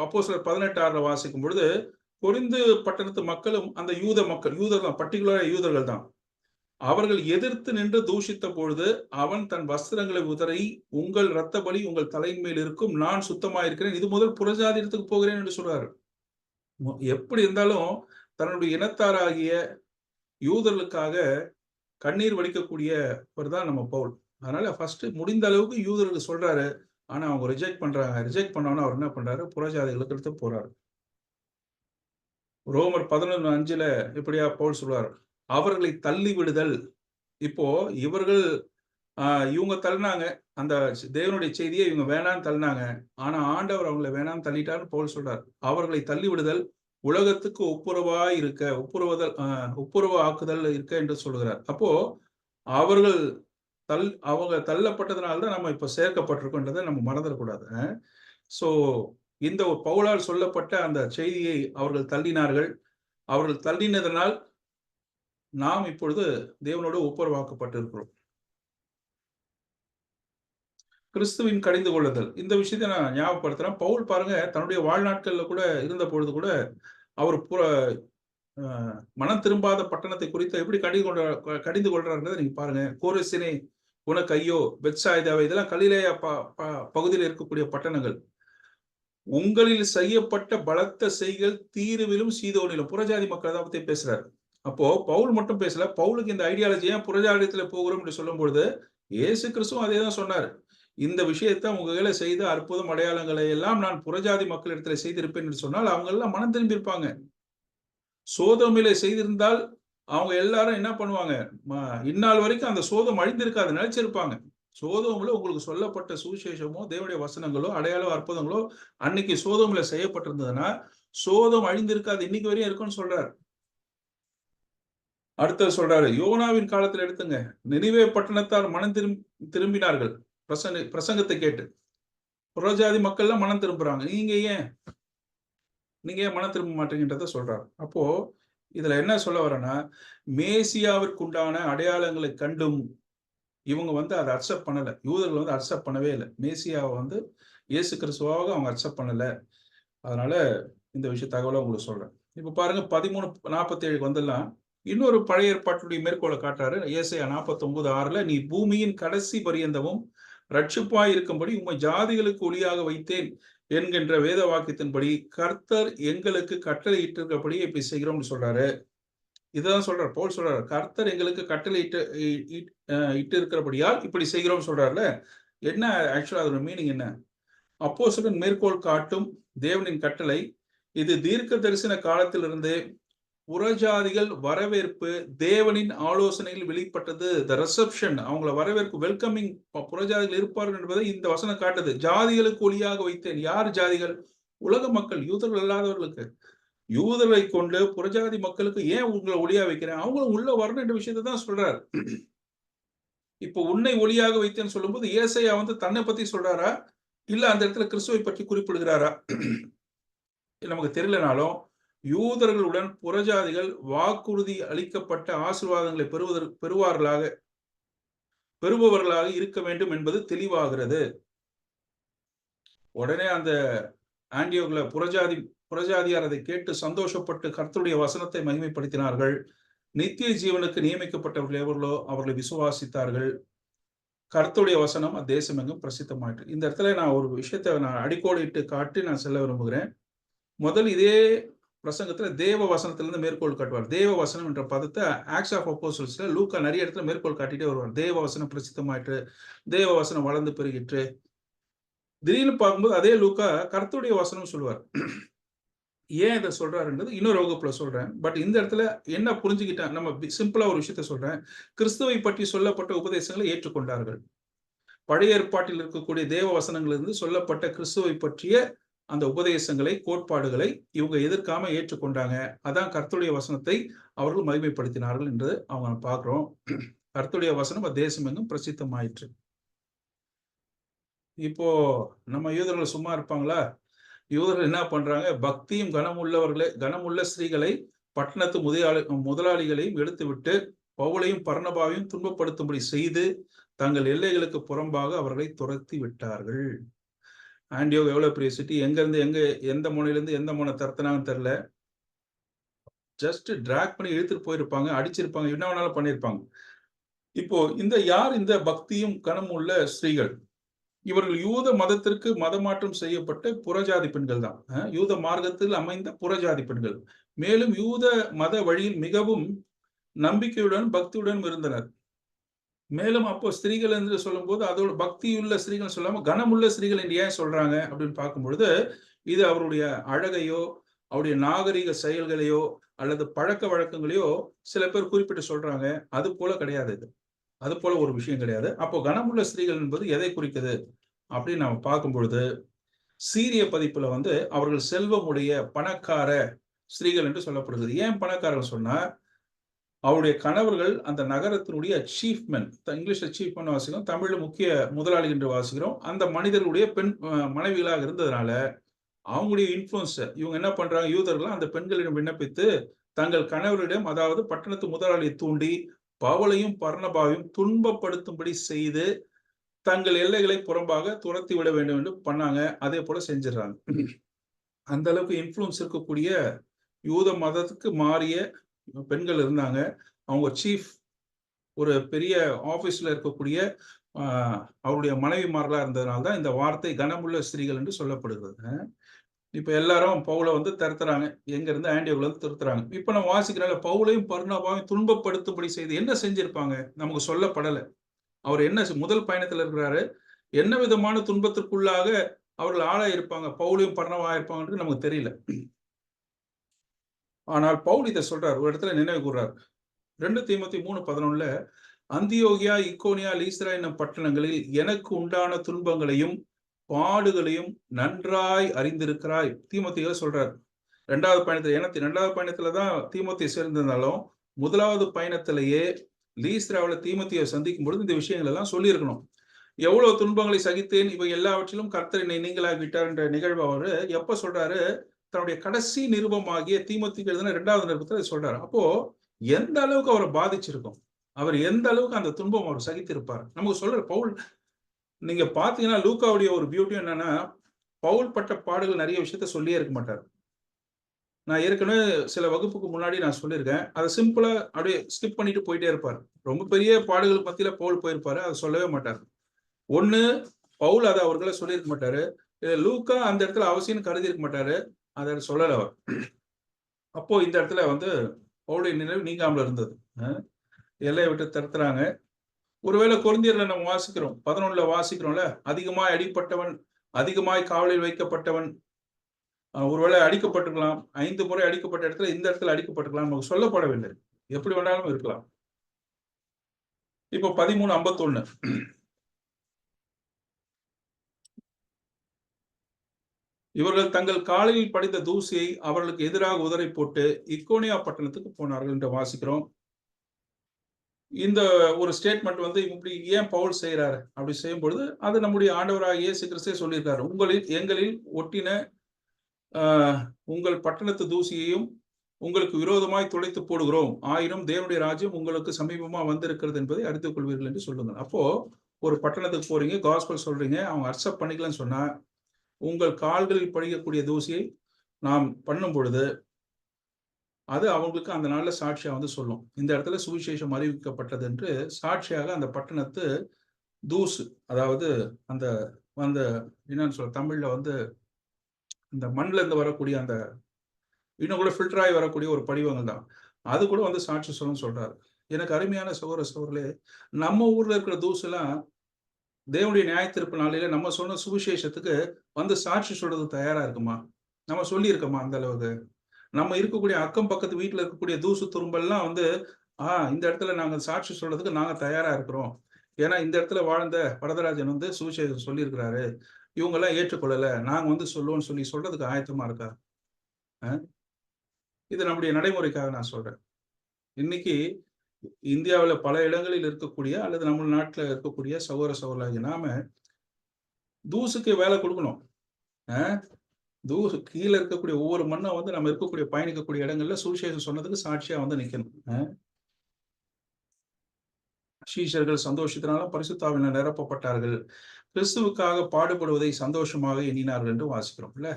அப்போஸ்தலர் 18:6 வாசிக்கும் பொழுது, கொரிந்து பட்டணத்து மக்களும் அந்த யூதர்கள் தான், பர்டிகுலரா யூதர்கள் தான். அவர்கள் எதிர்த்து நின்று தூஷித்த பொழுது அவன் தன் வஸ்திரங்களை உதறி, உங்கள் இரத்த பலி உங்கள் தலையின் மேல் இருக்கும், நான் சுத்தமாயிருக்கிறேன், இது முதல் புறஜாதியத்துக்கு போகிறேன் என்று சொல்றாரு. எப்படி இருந்தாலும் தன்னுடைய இனத்தாராகிய யூதர்களுக்காக கண்ணீர் வடிக்கக்கூடியவர் தான் நம்ம பவுல். அதனால ஃபர்ஸ்ட் முடிந்த அளவுக்கு யூதர்களுக்கு சொல்றாரு. ஆனா அவங்க ரிஜெக்ட் பண்றாங்க. ரிஜெக்ட் பண்ணோன்னா அவர் என்ன பண்றாரு, புறஜாதிகளுக்கு எடுத்து போறாரு. ரோமர் 11:5 இப்படியா பவுல் சொல்றார், அவர்களை தள்ளி விடுதல். இப்போ இவங்க தள்ளினாங்க, அந்த தேவனுடைய செய்தியை இவங்க வேணான்னு தள்ளினாங்க. ஆனா ஆண்டவர் அவங்களை வேணான்னு தள்ளிட்டாருன்னு பவுல் சொல்றார். அவர்களை தள்ளி விடுதல் உலகத்துக்கு ஒப்புரவு ஆக்குதல் இருக்க என்று சொல்கிறார். அப்போ அவங்க தள்ளப்பட்டதுனால தான் நம்ம இப்ப சேர்க்கப்பட்டிருக்கோன்றதை நம்ம மறந்துடக்கூடாது. ஸோ இந்த பவுலால் சொல்லப்பட்ட அந்த செய்தியை அவர்கள் தள்ளினார்கள். அவர்கள் தள்ளினதனால் நாம் இப்பொழுது தேவனோடு ஒப்புரவாக்கப்பட்டிருக்கிறோம். கிறிஸ்துவின் கடிந்து கொள்ளுதல், இந்த விஷயத்தை நான் ஞாபகப்படுத்துறேன். பவுல் பாருங்க, தன்னுடைய வாழ்நாட்கள்ல கூட இருந்த பொழுது கூட அவர் மனம் திரும்பாத பட்டணத்தை குறித்து எப்படி கடிந்து கொள்றாருன்றதை நீங்க பாருங்க. கோரசினே உனக்கு ஐயோ, பெத்சாய்தாவை, இதெல்லாம் கலிலேயா பகுதியில் இருக்கக்கூடிய பட்டணங்கள். உங்களில் செய்யப்பட்ட பலத்த செய்கள் தீருவிலும் சீதோனிலும், புறஜாதி மக்கள் தான் பத்தி பேசுறாரு. அப்போ பவுல் மட்டும் பேசல, பவுலுக்கு இந்த ஐடியாலஜி ஏன் புறஜாதியத்துல போகிறோம் என்று சொல்லும் பொழுது இயேசு கிறிஸ்துவும் அதே தான் சொன்னார். இந்த விஷயத்தை உங்க கையில செய்த அற்புதம் அடையாளங்களை எல்லாம் நான் புறஜாதி மக்களிடத்துல செய்திருப்பேன் என்று சொன்னால் அவங்க எல்லாம் மனம் திரும்பி இருப்பாங்க. சோதோமிலே செய்திருந்தால் அவங்க எல்லாரும் என்ன பண்ணுவாங்க, இந்நாள் வரைக்கும் அந்த சோதம் அழிந்திருக்காது, நினைச்சிருப்பாங்க. சோதோம்ல உங்களுக்கு சொல்லப்பட்ட சுவிசேஷமோ தேவனுடைய வசனங்களோ அடையாளோ அற்புதங்களோ அன்னைக்கு சோதோம்ல செய்யப்பட்டிருந்ததுன்னா சோதம் அழிந்திருக்காது, இன்னைக்கு வரையும் இருக்குன்னு சொல்றாரு. அடுத்தது சொல்றாரு, யோனாவின் காலத்தில் எடுத்துங்க, நினிவே பட்டணத்தார் மனம் திரும்பினார்கள் பிரசங்கத்தை கேட்டு. புறஜாதி மக்கள்லாம் மனம் திரும்புறாங்க, நீங்க ஏன் மனம் திரும்ப மாட்டீங்கன்றத சொல்றாரு. அப்போ இதுல என்ன சொல்ல வரேன்னா, மேசியாவிற்குண்டான அடையாளங்களை கண்டும் இவங்க அதை அக்செப்ட் பண்ணல. யூதர்கள் அக்செப்ட் பண்ணவே இல்லை. மேசியாவை இயேசு கிறிஸ்துவாக அவங்க அக்செப்ட் பண்ணல. அதனால இந்த விஷய தகவலை உங்களுக்கு சொல்றேன். இப்ப பாருங்க 13:47 வந்துடலாம். இன்னொரு பழைய ஏற்பாட்டுடைய மேற்கோளை காட்டுறாரு. ஏசாயா 49:6, நீ பூமியின் கடைசி பரியந்தமும் ரட்சிப்பாய் இருக்கும்படி உம்மை ஜாதிகளுக்கு ஒளியாக வைத்தேன் என்கின்ற வேத வாக்கியத்தின்படி கர்த்தர் எங்களுக்கு கட்டளை இட்டிருக்கிறபடி இப்படி செய்கிறோம்னு சொல்றாரு. இதுதான் சொல்றாரு, பவுல் சொல்றாரு, கர்த்தர் எங்களுக்கு கட்டளை இட்டு இருக்கிறபடியால் இப்படி செய்கிறோம் சொல்றாருல. என்ன ஆக்சுவலா அதோட மீனிங் என்ன? அப்போஸ்தலன் மேற்கோள் காட்டும் தேவனின் கட்டளை இது தீர்க்க தரிசன காலத்திலிருந்து புறஜாதிகள் வரவேற்பு தேவனின் ஆலோசனையில் வெளிப்பட்டது. த ரிசப்ஷன், அவங்கள வரவேற்பு, வெல்கமிங் புறஜாதிகள் இருப்பார்கள் என்பதை இந்த வசனம் காட்டுது. ஜாதிகளுக்கு ஒளியாக வைத்தேன். யார் ஜாதிகள்? உலக மக்கள், யூதர்கள் அல்லாதவர்களுக்கு. யூதர்களை கொண்டு புறஜாதி மக்களுக்கு ஏன் உங்களை ஒளியா வைக்கிறேன், அவங்களும் உள்ள வரணும் என்ற விஷயத்தை தான் சொல்றாரு. இப்போ உன்னை ஒளியாக வைத்தேன்னு சொல்லும்போது ஏசாயா தன்னை பத்தி சொல்றாரா, இல்ல அந்த இடத்துல கிறிஸ்துவை பற்றி குறிப்பிடுகிறாரா நமக்கு தெரியலனாலும், யூதர்களுடன் புறஜாதிகள் வாக்குறுதி அளிக்கப்பட்ட ஆசீர்வாதங்களை பெறுபவர்களாக இருக்க வேண்டும் என்பது தெளிவாகிறது. உடனே அந்த ஆண்டியோக்ல புறஜாதியார் அதை கேட்டு சந்தோஷப்பட்டு கர்த்தருடைய வசனத்தை மகிமைப்படுத்தினார்கள். நித்திய ஜீவனுக்கு நியமிக்கப்பட்டவர்கள் எவர்களோ அவர்களை விசுவாசித்தார்கள். கர்த்தருடைய வசனம் தேசம் எங்கும் பிரசித்தமாயிற்று. இந்த இடத்துல நான் ஒரு விஷயத்தை நான் அடிக்கோடிட்டு காட்டி நான் செல்ல விரும்புகிறேன். முதல் இதே பிரசங்கத்துல தேவ வசனத்திலிருந்து மேற்கோள் காட்டுவார். தேவ வசனம் என்ற பதத்தை ஆக்ட்ஸ் ஆஃப் அப்போஸ்டல்ஸ்ல லூக்கா நிறைய இடத்துல மேற்கோள் காட்டிட்டே வருவார். தேவ வசனம் பிரசித்தமாயிற்று, தேவ வசனம் வளர்ந்து பெருகிற்று. திடீர்னு பார்க்கும்போது அதே லூக்கா கர்த்தருடைய வசனம் சொல்லுவார். ஏன் இதை சொல்றாருன்றது இன்னொரு வகுப்புல சொல்றேன். பட் இந்த இடத்துல என்ன புரிஞ்சுக்கிட்டேன், நம்ம சிம்பிளா ஒரு விஷயத்த சொல்றேன். கிறிஸ்துவை பற்றி சொல்லப்பட்ட உபதேசங்களை ஏற்றுக்கொண்டார்கள். பழைய ஏற்பாட்டில் இருக்கக்கூடிய தேவ வசனங்களிலிருந்து சொல்லப்பட்ட கிறிஸ்துவை பற்றிய அந்த உபதேசங்களை, கோட்பாடுகளை இவங்க எதிர்க்காம ஏற்றுக்கொண்டாங்க. அதான் கர்த்தருடைய வசனத்தை அவர்கள் மகிமைப்படுத்தினார்கள் என்று அவங்க பார்க்கிறோம். கர்த்தருடைய வசனம் தேசம் எங்கும் பிரசித்தமாயிற்று. இப்போ நம்ம யூதர்கள் சும்மா இருப்பாங்களா? யூதர்கள் என்ன பண்றாங்க, பக்தியும் கனமுள்ள ஸ்திரீகளை பட்டணத்து முதலாளிகளையும் எடுத்துவிட்டு பவுலையும் பர்னபாவையும் துன்பப்படுத்தும்படி செய்து தங்கள் எல்லைகளுக்கு புறம்பாக அவர்களை துரத்தி விட்டார்கள். ஆண்டியோக் எவ்வளவு பெரிய சிட்டி, எந்த முனையிலிருந்து எந்த முனை தரத்தினாங்கன்னு தெரியல. ஜஸ்ட் டிராக் பண்ணி இழுத்துட்டு போயிருப்பாங்க, அடிச்சிருப்பாங்க, என்ன வேணாலும் பண்ணியிருப்பாங்க. இப்போ இந்த பக்தியும் கனம் உள்ள ஸ்திரீகள், இவர்கள் யூத மதத்திற்கு மதமாற்றம் செய்யப்பட்ட புறஜாதி பெண்கள் தான். யூத மார்க்கத்தில் அமைந்த புறஜாதி பெண்கள். மேலும் யூத மத வழியில் மிகவும் நம்பிக்கையுடன் பக்தியுடன் இருந்தனர். மேலும் அப்போ ஸ்திரீகள் என்று சொல்லும் போது அதோட பக்தியுள்ள ஸ்திரீகள் சொல்லாம கனமுள்ள ஸ்திரீகள் என்று ஏன் சொல்றாங்க அப்படின்னு பார்க்கும் பொழுது, இது அவருடைய அழகையோ அவருடைய நாகரிக செயல்களையோ அல்லது பழக்க வழக்கங்களையோ சில பேர் குறிப்பிட்டு சொல்றாங்க. அது போல கிடையாது. இது அது போல ஒரு விஷயம் கிடையாது. அப்போ கனமுள்ள ஸ்திரீகள் என்பது எதை குறிக்குது அப்படின்னு நம்ம பார்க்கும் பொழுது, சீரிய பதிப்புல அவர்கள் செல்வமுடைய பணக்கார ஸ்திரீகள் என்று சொல்லப்படுகிறது. ஏன் பணக்காரர்கள் சொன்னா, அவருடைய கணவர்கள் அந்த நகரத்தினுடைய சீஃப்மென், இங்கிலீஷ்ல சீஃப்மென் வாசிக்கிறோம், தமிழ்ல முக்கிய முதலாளி என்று வாசிக்கிறோம். அந்த மனிதர்களுடைய பெண் மனைவிகளாக இருந்ததுனால அவங்களுடைய இன்ஃப்ளூயன்ஸ் இவங்க என்ன பண்றாங்க, யூதர்கள் அந்த பெண்களிடம் விண்ணப்பித்து தங்கள் கணவரிடம், அதாவது பட்டணத்து முதலாளியை தூண்டி பவுலையும் பர்னபாவையும் துன்பப்படுத்தும்படி செய்து தங்கள் எல்லைகளை புறம்பாக துரத்தி விட வேண்டும் என்று பண்ணாங்க. அதே போல செஞ்சிடறாங்க. அந்த அளவுக்கு இன்ஃப்ளூயன்ஸ் இருக்கக்கூடிய யூத மதத்துக்கு மாறிய பெண்கள் இருந்தாங்க. அவங்க சீஃப் ஒரு பெரிய ஆபீஸ்ல இருக்கக்கூடிய அவருடைய மனைவிமார்களா இருந்ததுனால தான் இந்த வார்த்தை கனமுள்ள ஸ்திரீகள் என்று சொல்லப்படுகிறது. இப்ப எல்லாரும் பவுலை வந்து திரத்துறாங்க. எங்க இருந்து ஆண்டியோக்ல இருந்து திருத்துறாங்க. இப்ப நம்ம வாசிக்கிறோம்ல, பவுலையும் பர்னபாவையும் துன்பப்படுத்தும்படி செய்து என்ன செஞ்சிருப்பாங்க, நமக்கு சொல்லப்படல. அவர் என்ன முதல் பயணத்துல இருக்கிறாரு, என்ன விதமான துன்பத்திற்குள்ளாக அவர்கள் ஆளாயிருப்பாங்க, பவுலையும் பர்னபாவும் ஆயிருப்பாங்கன்றது நமக்கு தெரியல. ஆனால் பவுல் இதை சொல்றார், ஒரு இடத்துல நினைவு கூர்றார். 2 தீமோத்தேயு 3:11 அந்தியோகியா, இக்கோனியா, லீஸ்திரா என்னும் பட்டணங்களில் எனக்கு உண்டான துன்பங்களையும் பாடுகளையும் நன்றாய் அறிந்திருக்கிறாய். தீமோத்தேயுவை சொல்றார். 2வது பயணத்துல, ஏன்னா 2வது பயணத்துல தான் தீமோத்தேயு சேர்ந்திருந்தாலும் முதலாவது பயணத்திலேயே லீஸ்திராவில் தீமோத்தேயுவை சந்திக்கும் பொழுது இந்த விஷயங்கள் எல்லாம் சொல்லியிருக்கணும். எவ்வளவு துன்பங்களை சகித்தேன், இவை எல்லாவற்றிலும் கர்த்தர் என்னை நீங்களாகி விட்டார் என்ற நிகழ்வு அவரு எப்ப சொல்றாரு, தன்னுடைய கடைசி நிருபமாகிய தீமோத்தேயுக்கு எழுதின 2வது நிருபத்துல சொல்றாரு. அப்போ எந்த அளவுக்கு அவரை பாதிச்சிருக்கும், அவர் எந்த அளவுக்கு அந்த துன்பம் அவர் சகித்திருப்பார். நமக்கு சொல்ற பவுல், நீங்க பாத்தீங்கன்னா லூக்காவுடைய ஒரு பியூட்டி என்னன்னா, பவுல் பட்ட பாடுகள் நிறைய விஷயத்த சொல்லியே இருக்க மாட்டார். நான் ஏற்கனவே சில வகுப்புக்கு முன்னாடி நான் சொல்லியிருக்கேன். அதை சிம்பிளா அப்படியே ஸ்கிப் பண்ணிட்டு போயிட்டே இருப்பார். ரொம்ப பெரிய பாடுகளுக்கு மத்தியில பவுல் போயிருப்பாரு, அதை சொல்லவே மாட்டார். ஒண்ணு, பவுல் அதை அவர்களை சொல்லியிருக்க மாட்டாரு. லூக்கா அந்த இடத்துல அவசியம் கருதி இருக்க மாட்டாரு, அதை சொல்லல அவர். அப்போ இந்த இடத்துல வந்து பவுலுடைய நினைவு நீங்காமல் இருந்தது. எல்லையை விட்டு தடுத்துறாங்க. ஒருவேளை கொரிந்தியர்ல நம்ம வாசிக்கிறோம், 11ல வாசிக்கிறோம்ல, அதிகமாய் அடிப்பட்டவன், அதிகமாய் காவலில் வைக்கப்பட்டவன், ஒருவேளை அடிக்கப்பட்டிருக்கலாம். 5 முறை அடிக்கப்பட்ட இடத்துல இந்த இடத்துல அடிக்கப்பட்டிருக்கலாம், நமக்கு சொல்லப்படவில்லை. எப்படி வேணாலும் இருக்கலாம். இப்போ 13:51 இவர்கள் தங்கள் காலில் படிந்த தூசியை அவர்களுக்கு எதிராக உதறி போட்டு இக்கோனியா பட்டணத்துக்கு போனார்கள் என்று வாசிக்கிறோம். இந்த ஒரு ஸ்டேட்மெண்ட் வந்து இப்படி ஏன் பவுல் செய்யறாரு, அப்படி செய்யும் பொழுது அது நம்முடைய ஆண்டவராகிய இயேசு கிறிஸ்துவே சொல்லியிருக்காரு. எங்களில் ஒட்டின உங்கள் பட்டணத்து தூசியையும் உங்களுக்கு விரோதமாய் துளைத்து போடுகிறோம், ஆயினும் தேவனுடைய ராஜ்யம் உங்களுக்கு சமீபமா வந்திருக்கிறது என்பதை அறிந்து கொள்வீர்கள் என்று சொல்லுங்க. அப்போ ஒரு பட்டணத்துக்கு போறீங்க, காஸ்பல் சொல்றீங்க, அவங்க அக்செப்ட் பண்ணிக்கலன்னு சொன்னா உங்கள் கால்களில் படிக்கக்கூடிய தூசியை நாம் பண்ணும் பொழுது அது அவங்களுக்கு அந்த நாள்ல சாட்சியா வந்து சொல்லும். இந்த இடத்துல சுவிசேஷம் அறிவிக்கப்பட்டது என்று சாட்சியாக அந்த பட்டணத்து தூசு, அதாவது அந்த அந்த என்னன்னு சொல்ல, தமிழ்ல வந்து இந்த மண்ல இருந்து வரக்கூடிய அந்த இன்னும் கூட ஃபில்டர் ஆகி வரக்கூடிய ஒரு படிவங்கள் தான், அது கூட வந்து சாட்சி சொல்லணும்னு சொல்றாரு. எனக்கு அருமையான சகோதர சகோதரர்களே, நம்ம ஊர்ல இருக்கிற தூசு எல்லாம் தேவனுடைய நியாயத்தீர்ப்பு நாளில நம்ம சொன்ன சுவிசேஷத்துக்கு வந்து சாட்சி சொல்றதுக்கு தயாரா இருக்குமா? நம்ம சொல்லி இருக்கோமா அந்த அளவுக்கு? நம்ம இருக்கக்கூடிய அக்கம் பக்கத்து வீட்டுல இருக்கக்கூடிய தூசு துரும்பெல்லாம் வந்து இந்த இடத்துல நாங்க சாட்சி சொல்றதுக்கு நாங்க தயாரா இருக்கிறோம், ஏன்னா இந்த இடத்துல வாழ்ந்த வரதராஜன் வந்து சுவிசேஷம் சொல்லியிருக்கிறாரு, இவங்க எல்லாம் ஏற்றுக்கொள்ளல, நாங்க வந்து சொல்லுவோம்னு சொல்லி சொல்றதுக்கு ஆயத்தமா இருக்கா? இது நம்முடைய நடைமுறைக்காக நான் சொல்றேன். இன்னைக்கு இந்தியாவுல பல இடங்களில் இருக்கக்கூடிய அல்லது நம்ம நாட்டுல இருக்கக்கூடிய சகோதர சகோதரிகளாகிய நாம தூசுக்கு வேலை கொடுக்கணும். தூசு கீழே இருக்கக்கூடிய ஒவ்வொரு மண்ணும் வந்து நம்ம இருக்கக்கூடிய பயணிக்கக்கூடிய இடங்கள்ல சுவிசேஷம் சொன்னதுக்கு சாட்சியா வந்து நிக்கணும். சீஷர்கள் சந்தோஷத்தினாலும் பரிசுத்தாவினால் நிரப்பப்பட்டார்கள், கிறிஸ்துவுக்காக பாடுபடுவதை சந்தோஷமாக எண்ணினார்கள் என்று வாசிக்கிறோம் இல்ல.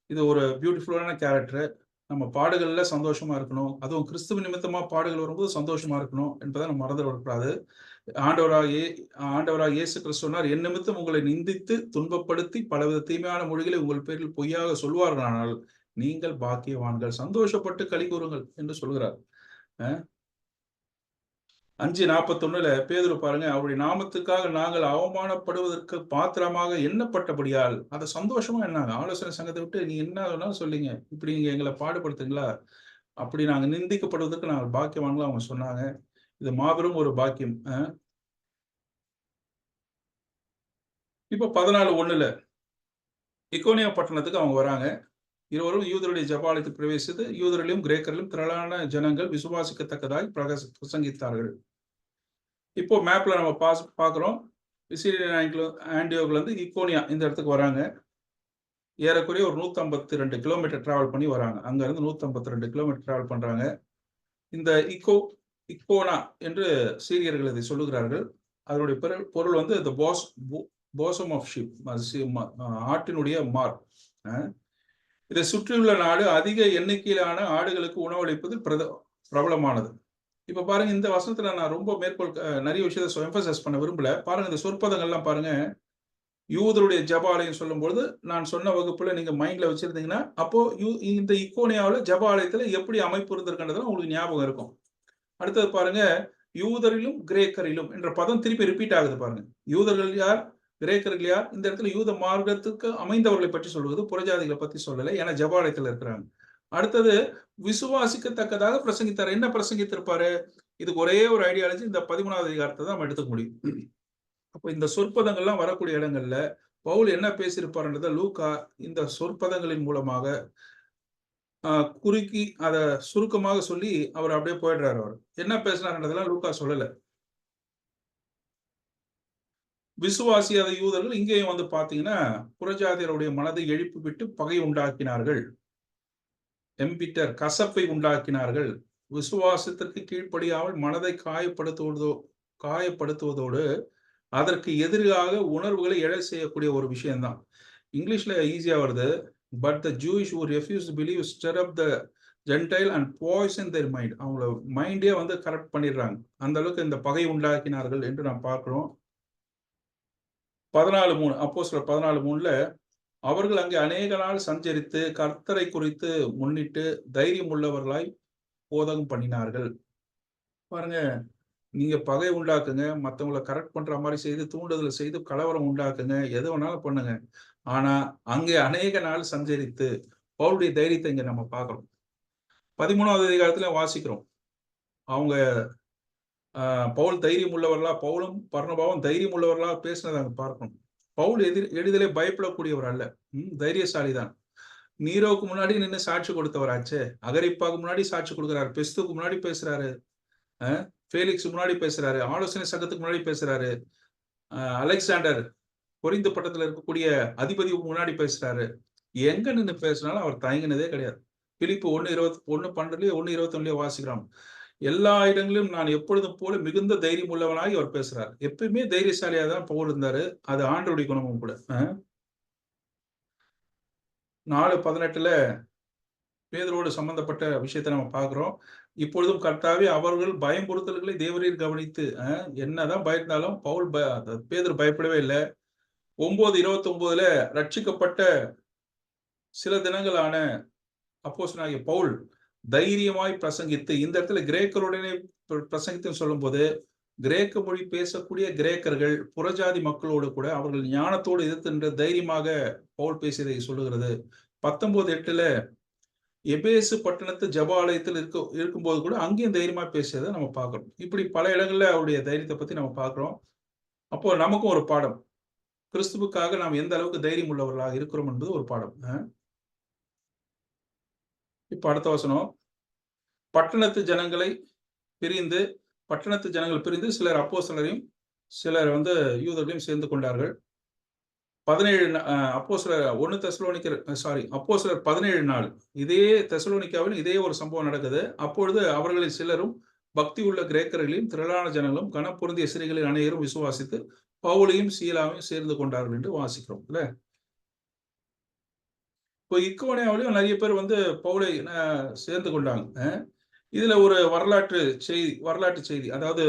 இது ஒரு பியூட்டிஃபுல்லான கேரக்டர். நம்ம பாடுகள்ல சந்தோஷமா இருக்கணும், அதுவும் கிறிஸ்துவ நிமித்தமா பாடுகள் வரும்போது சந்தோஷமா இருக்கணும் என்பதை நம்ம மறந்து வரக்கூடாது. ஆண்டவராக இயேசு கிறிஸ்து சொன்னார், என் நிமித்தம் உங்களை நிந்தித்து துன்பப்படுத்தி பலவித தீமையான மொழிகளை உங்கள் பேரில் பொய்யாக சொல்வார்களானால் நீங்கள் பாக்கியவான்கள், சந்தோஷப்பட்டு களி கூறுங்கள் என்று சொல்கிறார். 5:41 பேதுரு பாருங்க, அவருடைய நாமத்துக்காக நாங்கள் அவமானப்படுவதற்கு பாத்திரமாக எண்ணப்பட்டபடியால் அதை சந்தோஷமா என்னாங்க. ஆலோசனை சங்கத்தை விட்டு நீ என்ன வேணாலும் சொல்லிங்க, இப்படி நீங்க எங்களை பாடுபடுத்துங்களா, அப்படி நாங்க நிந்திக்கப்படுவதற்கு நாங்கள் பாக்கியவான்களா அவங்க சொன்னாங்க. இது மாபெரும் ஒரு பாக்கியம். இப்போ 14:1 இக்கோனியா பட்டணத்துக்கு அவங்க வராங்க. இருவரும் யூதருடைய ஜெபாலயத்துக்கு பிரவேசித்து யூதரிலும் கிரேக்கரிலும் திரளான ஜனங்கள் விசுவாசிக்கத்தக்கதாய் பிரசங்கித்தார்கள். இப்போ மேப்ல நம்ம பாக்குறோம், பிசிடியன் ஆண்டியோக்ல இருந்து இக்கோனியா இந்த இடத்துக்கு வராங்க. ஏறக்குறைய ஒரு 152 கிலோமீட்டர் டிராவல் பண்ணி வராங்க. அங்க இருந்து 152 கிலோமீட்டர் டிராவல் பண்றாங்க. இந்த இக்கோனா என்று சீரியர்கள் இதை சொல்லுகிறார்கள். அதனுடைய பொருள் வந்து தி போசம் ஆஃப் ஷீப், ஆட்டினுடைய மார். இதை சுற்றியுள்ள நாடு அதிக எண்ணிக்கையிலான ஆடுகளுக்கு உணவளிப்பதில் பிரபலமானது. இப்ப பாருங்க, இந்த வசனத்துல நான் ரொம்ப நிறைய விஷயத்தை எம்பசைஸ் பண்ண விரும்பல. பாருங்க, இந்த சொற்பதங்கள்லாம் பாருங்க. யூதருடைய ஜெப ஆலயம் சொல்லும்போது நான் சொன்ன வகுப்புல நீங்க மைண்ட்ல வச்சிருந்தீங்கன்னா, அப்போ இந்த இக்கோனியாவுல ஜெப ஆலயத்துல எப்படி அமைப்பு இருந்திருக்குன்றதுலாம் உங்களுக்கு ஞாபகம் இருக்கும். அடுத்தது பாருங்க, யூதரிலும் கிரேக்கரிலும் என்ற பதம் திருப்பி ரிப்பீட் ஆகுது பாருங்க. யூதர்கள் யார், கிரேக்கர்கள் யார்? இந்த இடத்துல யூத மார்க்கத்துக்கு அமைந்தவர்களை பற்றி சொல்வது, புறஜாதிகளை பத்தி சொல்லலை. ஏன்னா ஜெப ஆலயத்துல இருக்கிறாங்க. அடுத்தது விசுவாசிக்கத்தக்கதாக பிரசங்கித்தார். என்ன பிரசங்கித்திருப்பாரு? இதுக்கு ஒரே ஒரு ஐடியாலஜி, இந்த 13வது அதிகாரத்தை தான் நம்ம எடுத்துக்க முடியும். அப்ப இந்த சொற்பதங்கள்லாம் வரக்கூடிய இடங்கள்ல பவுல் என்ன பேசியிருப்பார்ன்றத லூக்கா இந்த சொற்பதங்களின் மூலமாக குறுக்கி அத சுருக்கமாக சொல்லி அவர் அப்படியே போயிடுறாரு. அவர் என்ன பேசினார்ன்றதெல்லாம் லூக்கா சொல்லல. விசுவாசியாத யூதர்கள் இங்கேயும் வந்து பாத்தீங்கன்னா, புறஜாதியருடைய மனதை எழுப்பி விட்டு பகை உண்டாக்கினார்கள். எம்பிட்டர் கசப்பை உண்டாக்கினார்கள். விசுவாசத்திற்கு கீழ்ப்படியாமல் மனதை காயப்படுத்துவதோடு அதற்கு எதிராக உணர்வுகளை எழ செய்யக்கூடிய ஒரு விஷயம்தான். இங்கிலீஷ்ல ஈஸியா வருது. But the Jewish who refuse to believe stir up the Gentile and poison their mind. அவங்கள மைண்டே வந்து கரெக்ட் பண்ணிடுறாங்க. அந்த அளவுக்கு இந்த பகை உண்டாக்கினார்கள் என்று நாம் பார்க்கிறோம். 14:3 அப்போஸ்தலர் 14:3ல அவர்கள் அங்கே அநேக நாள் சஞ்சரித்து கர்த்தரை குறித்து முன்னிட்டு தைரியம் உள்ளவர்களாய் போதகம் பண்ணினார்கள். பாருங்க, நீங்க பகை உண்டாக்குங்க, மத்தவங்கள கரெக்ட் பண்ற மாதிரி செய்து தூண்டுதல் செய்து கலவரம் உண்டாக்குங்க, எது வேணாலும் பண்ணுங்க. ஆனா அங்கே அநேக நாள் சஞ்சரித்து பவுலுடைய தைரியத்தை இங்க நம்ம பார்க்கிறோம். 13வது அதிகாரத்துல வாசிக்கிறோம். அவங்க பவுல் தைரியம் உள்ளவர்களா, பவுலும் பர்னபாவும் தைரியம் உள்ளவர்களா பேசினதை அங்க பார்க்கணும். பவுல் எளிதிலே பயப்படக்கூடியவர் அல்ல. தைரியசாலி தான். நீரோவுக்கு முன்னாடி நின்று சாட்சி கொடுத்தவராச்சே. அகரிப்பாவுக்கு முன்னாடி சாட்சி கொடுக்கிறாரு. பெஸ்துக்கு முன்னாடி பேசுறாரு. ஃபேலிக்ஸ் முன்னாடி பேசுறாரு. ஆலோசனை சங்கத்துக்கு முன்னாடி பேசுறாரு. அலெக்சாண்டர் கொரிந்து பட்டத்துல இருக்கக்கூடிய அதிபதிக்கு முன்னாடி பேசுறாரு. எங்க நின்று பேசினாலும் அவர் தயங்கினதே கிடையாது. பிலிப்பு 1:12 1:21 வாசிக்கிறோம். எல்லா இடங்களிலும் நான் எப்பொழுதும் போல மிகுந்த தைரியம் உள்ளவனாய் அவர் பேசுறார். எப்பயுமே தைரியசாலியா தான் பவுல் இருந்தாரு. அது ஆண்டவருடைய குணமும் கூட. 4:18 பேதுருவோடு சம்பந்தப்பட்ட விஷயத்தை நம்ம பார்க்கிறோம். இப்பொழுதும் கர்த்தாவே அவர்கள் பயம்புறுத்தல்களை தேவரீர் கவனித்து, என்னதான் பயந்தாலும் பேதுரு பயப்படவே இல்லை. 9:29 ரட்சிக்கப்பட்ட சில தினங்களான அப்போஸ்தலனாகிய பவுல் தைரியமாய் பிரசங்கித்து, இந்த இடத்துல கிரேக்கருடனே பிரசங்கித்து சொல்லும் போது கிரேக்க மொழி பேசக்கூடிய கிரேக்கர்கள் புறஜாதி மக்களோடு கூட அவர்கள் ஞானத்தோடு எதிர்த்து தைரியமாக பவுல் பேசியதை சொல்லுகிறது. 19:8 எபேசு பட்டணத்து ஜெப ஆலயத்தில் இருக்கும்போது கூட அங்கேயும் தைரியமா பேசியதை நம்ம பார்க்கிறோம். இப்படி பல இடங்கள்ல அவருடைய தைரியத்தை பத்தி நம்ம பார்க்கிறோம். அப்போ நமக்கும் ஒரு பாடம், கிறிஸ்துவுக்காக நாம் எந்த அளவுக்கு தைரியம் உள்ளவர்களாக இருக்கிறோம் என்பது ஒரு பாடம். இப்ப அடுத்த வசனம், பட்டணத்து ஜனங்கள் பிரிந்து சிலர் அப்போஸ்தலரையும் சிலர் வந்து யூதர்களையும் சேர்ந்து கொண்டார்கள். 17 அப்போஸ்தலர் 17 நாள் இதே தெசலோனிக்காவில் இதே ஒரு சம்பவம் நடக்குது. அப்பொழுது அவர்களில் சிலரும் பக்தி உள்ள கிரேக்கர்களையும் திரளான ஜனங்களும் கனப்பொருந்திய சிறைகளில் அனைவரும் விசுவாசித்து பவுலையும் சீலாவையும் சேர்ந்து கொண்டார்கள் என்று வாசிக்கிறோம். இல்ல, இப்போ இக்கோனியாவிலையும் நிறைய பேர் வந்து பவுலை சேர்ந்து கொண்டாங்க. இதுல ஒரு வரலாற்று செய்தி, அதாவது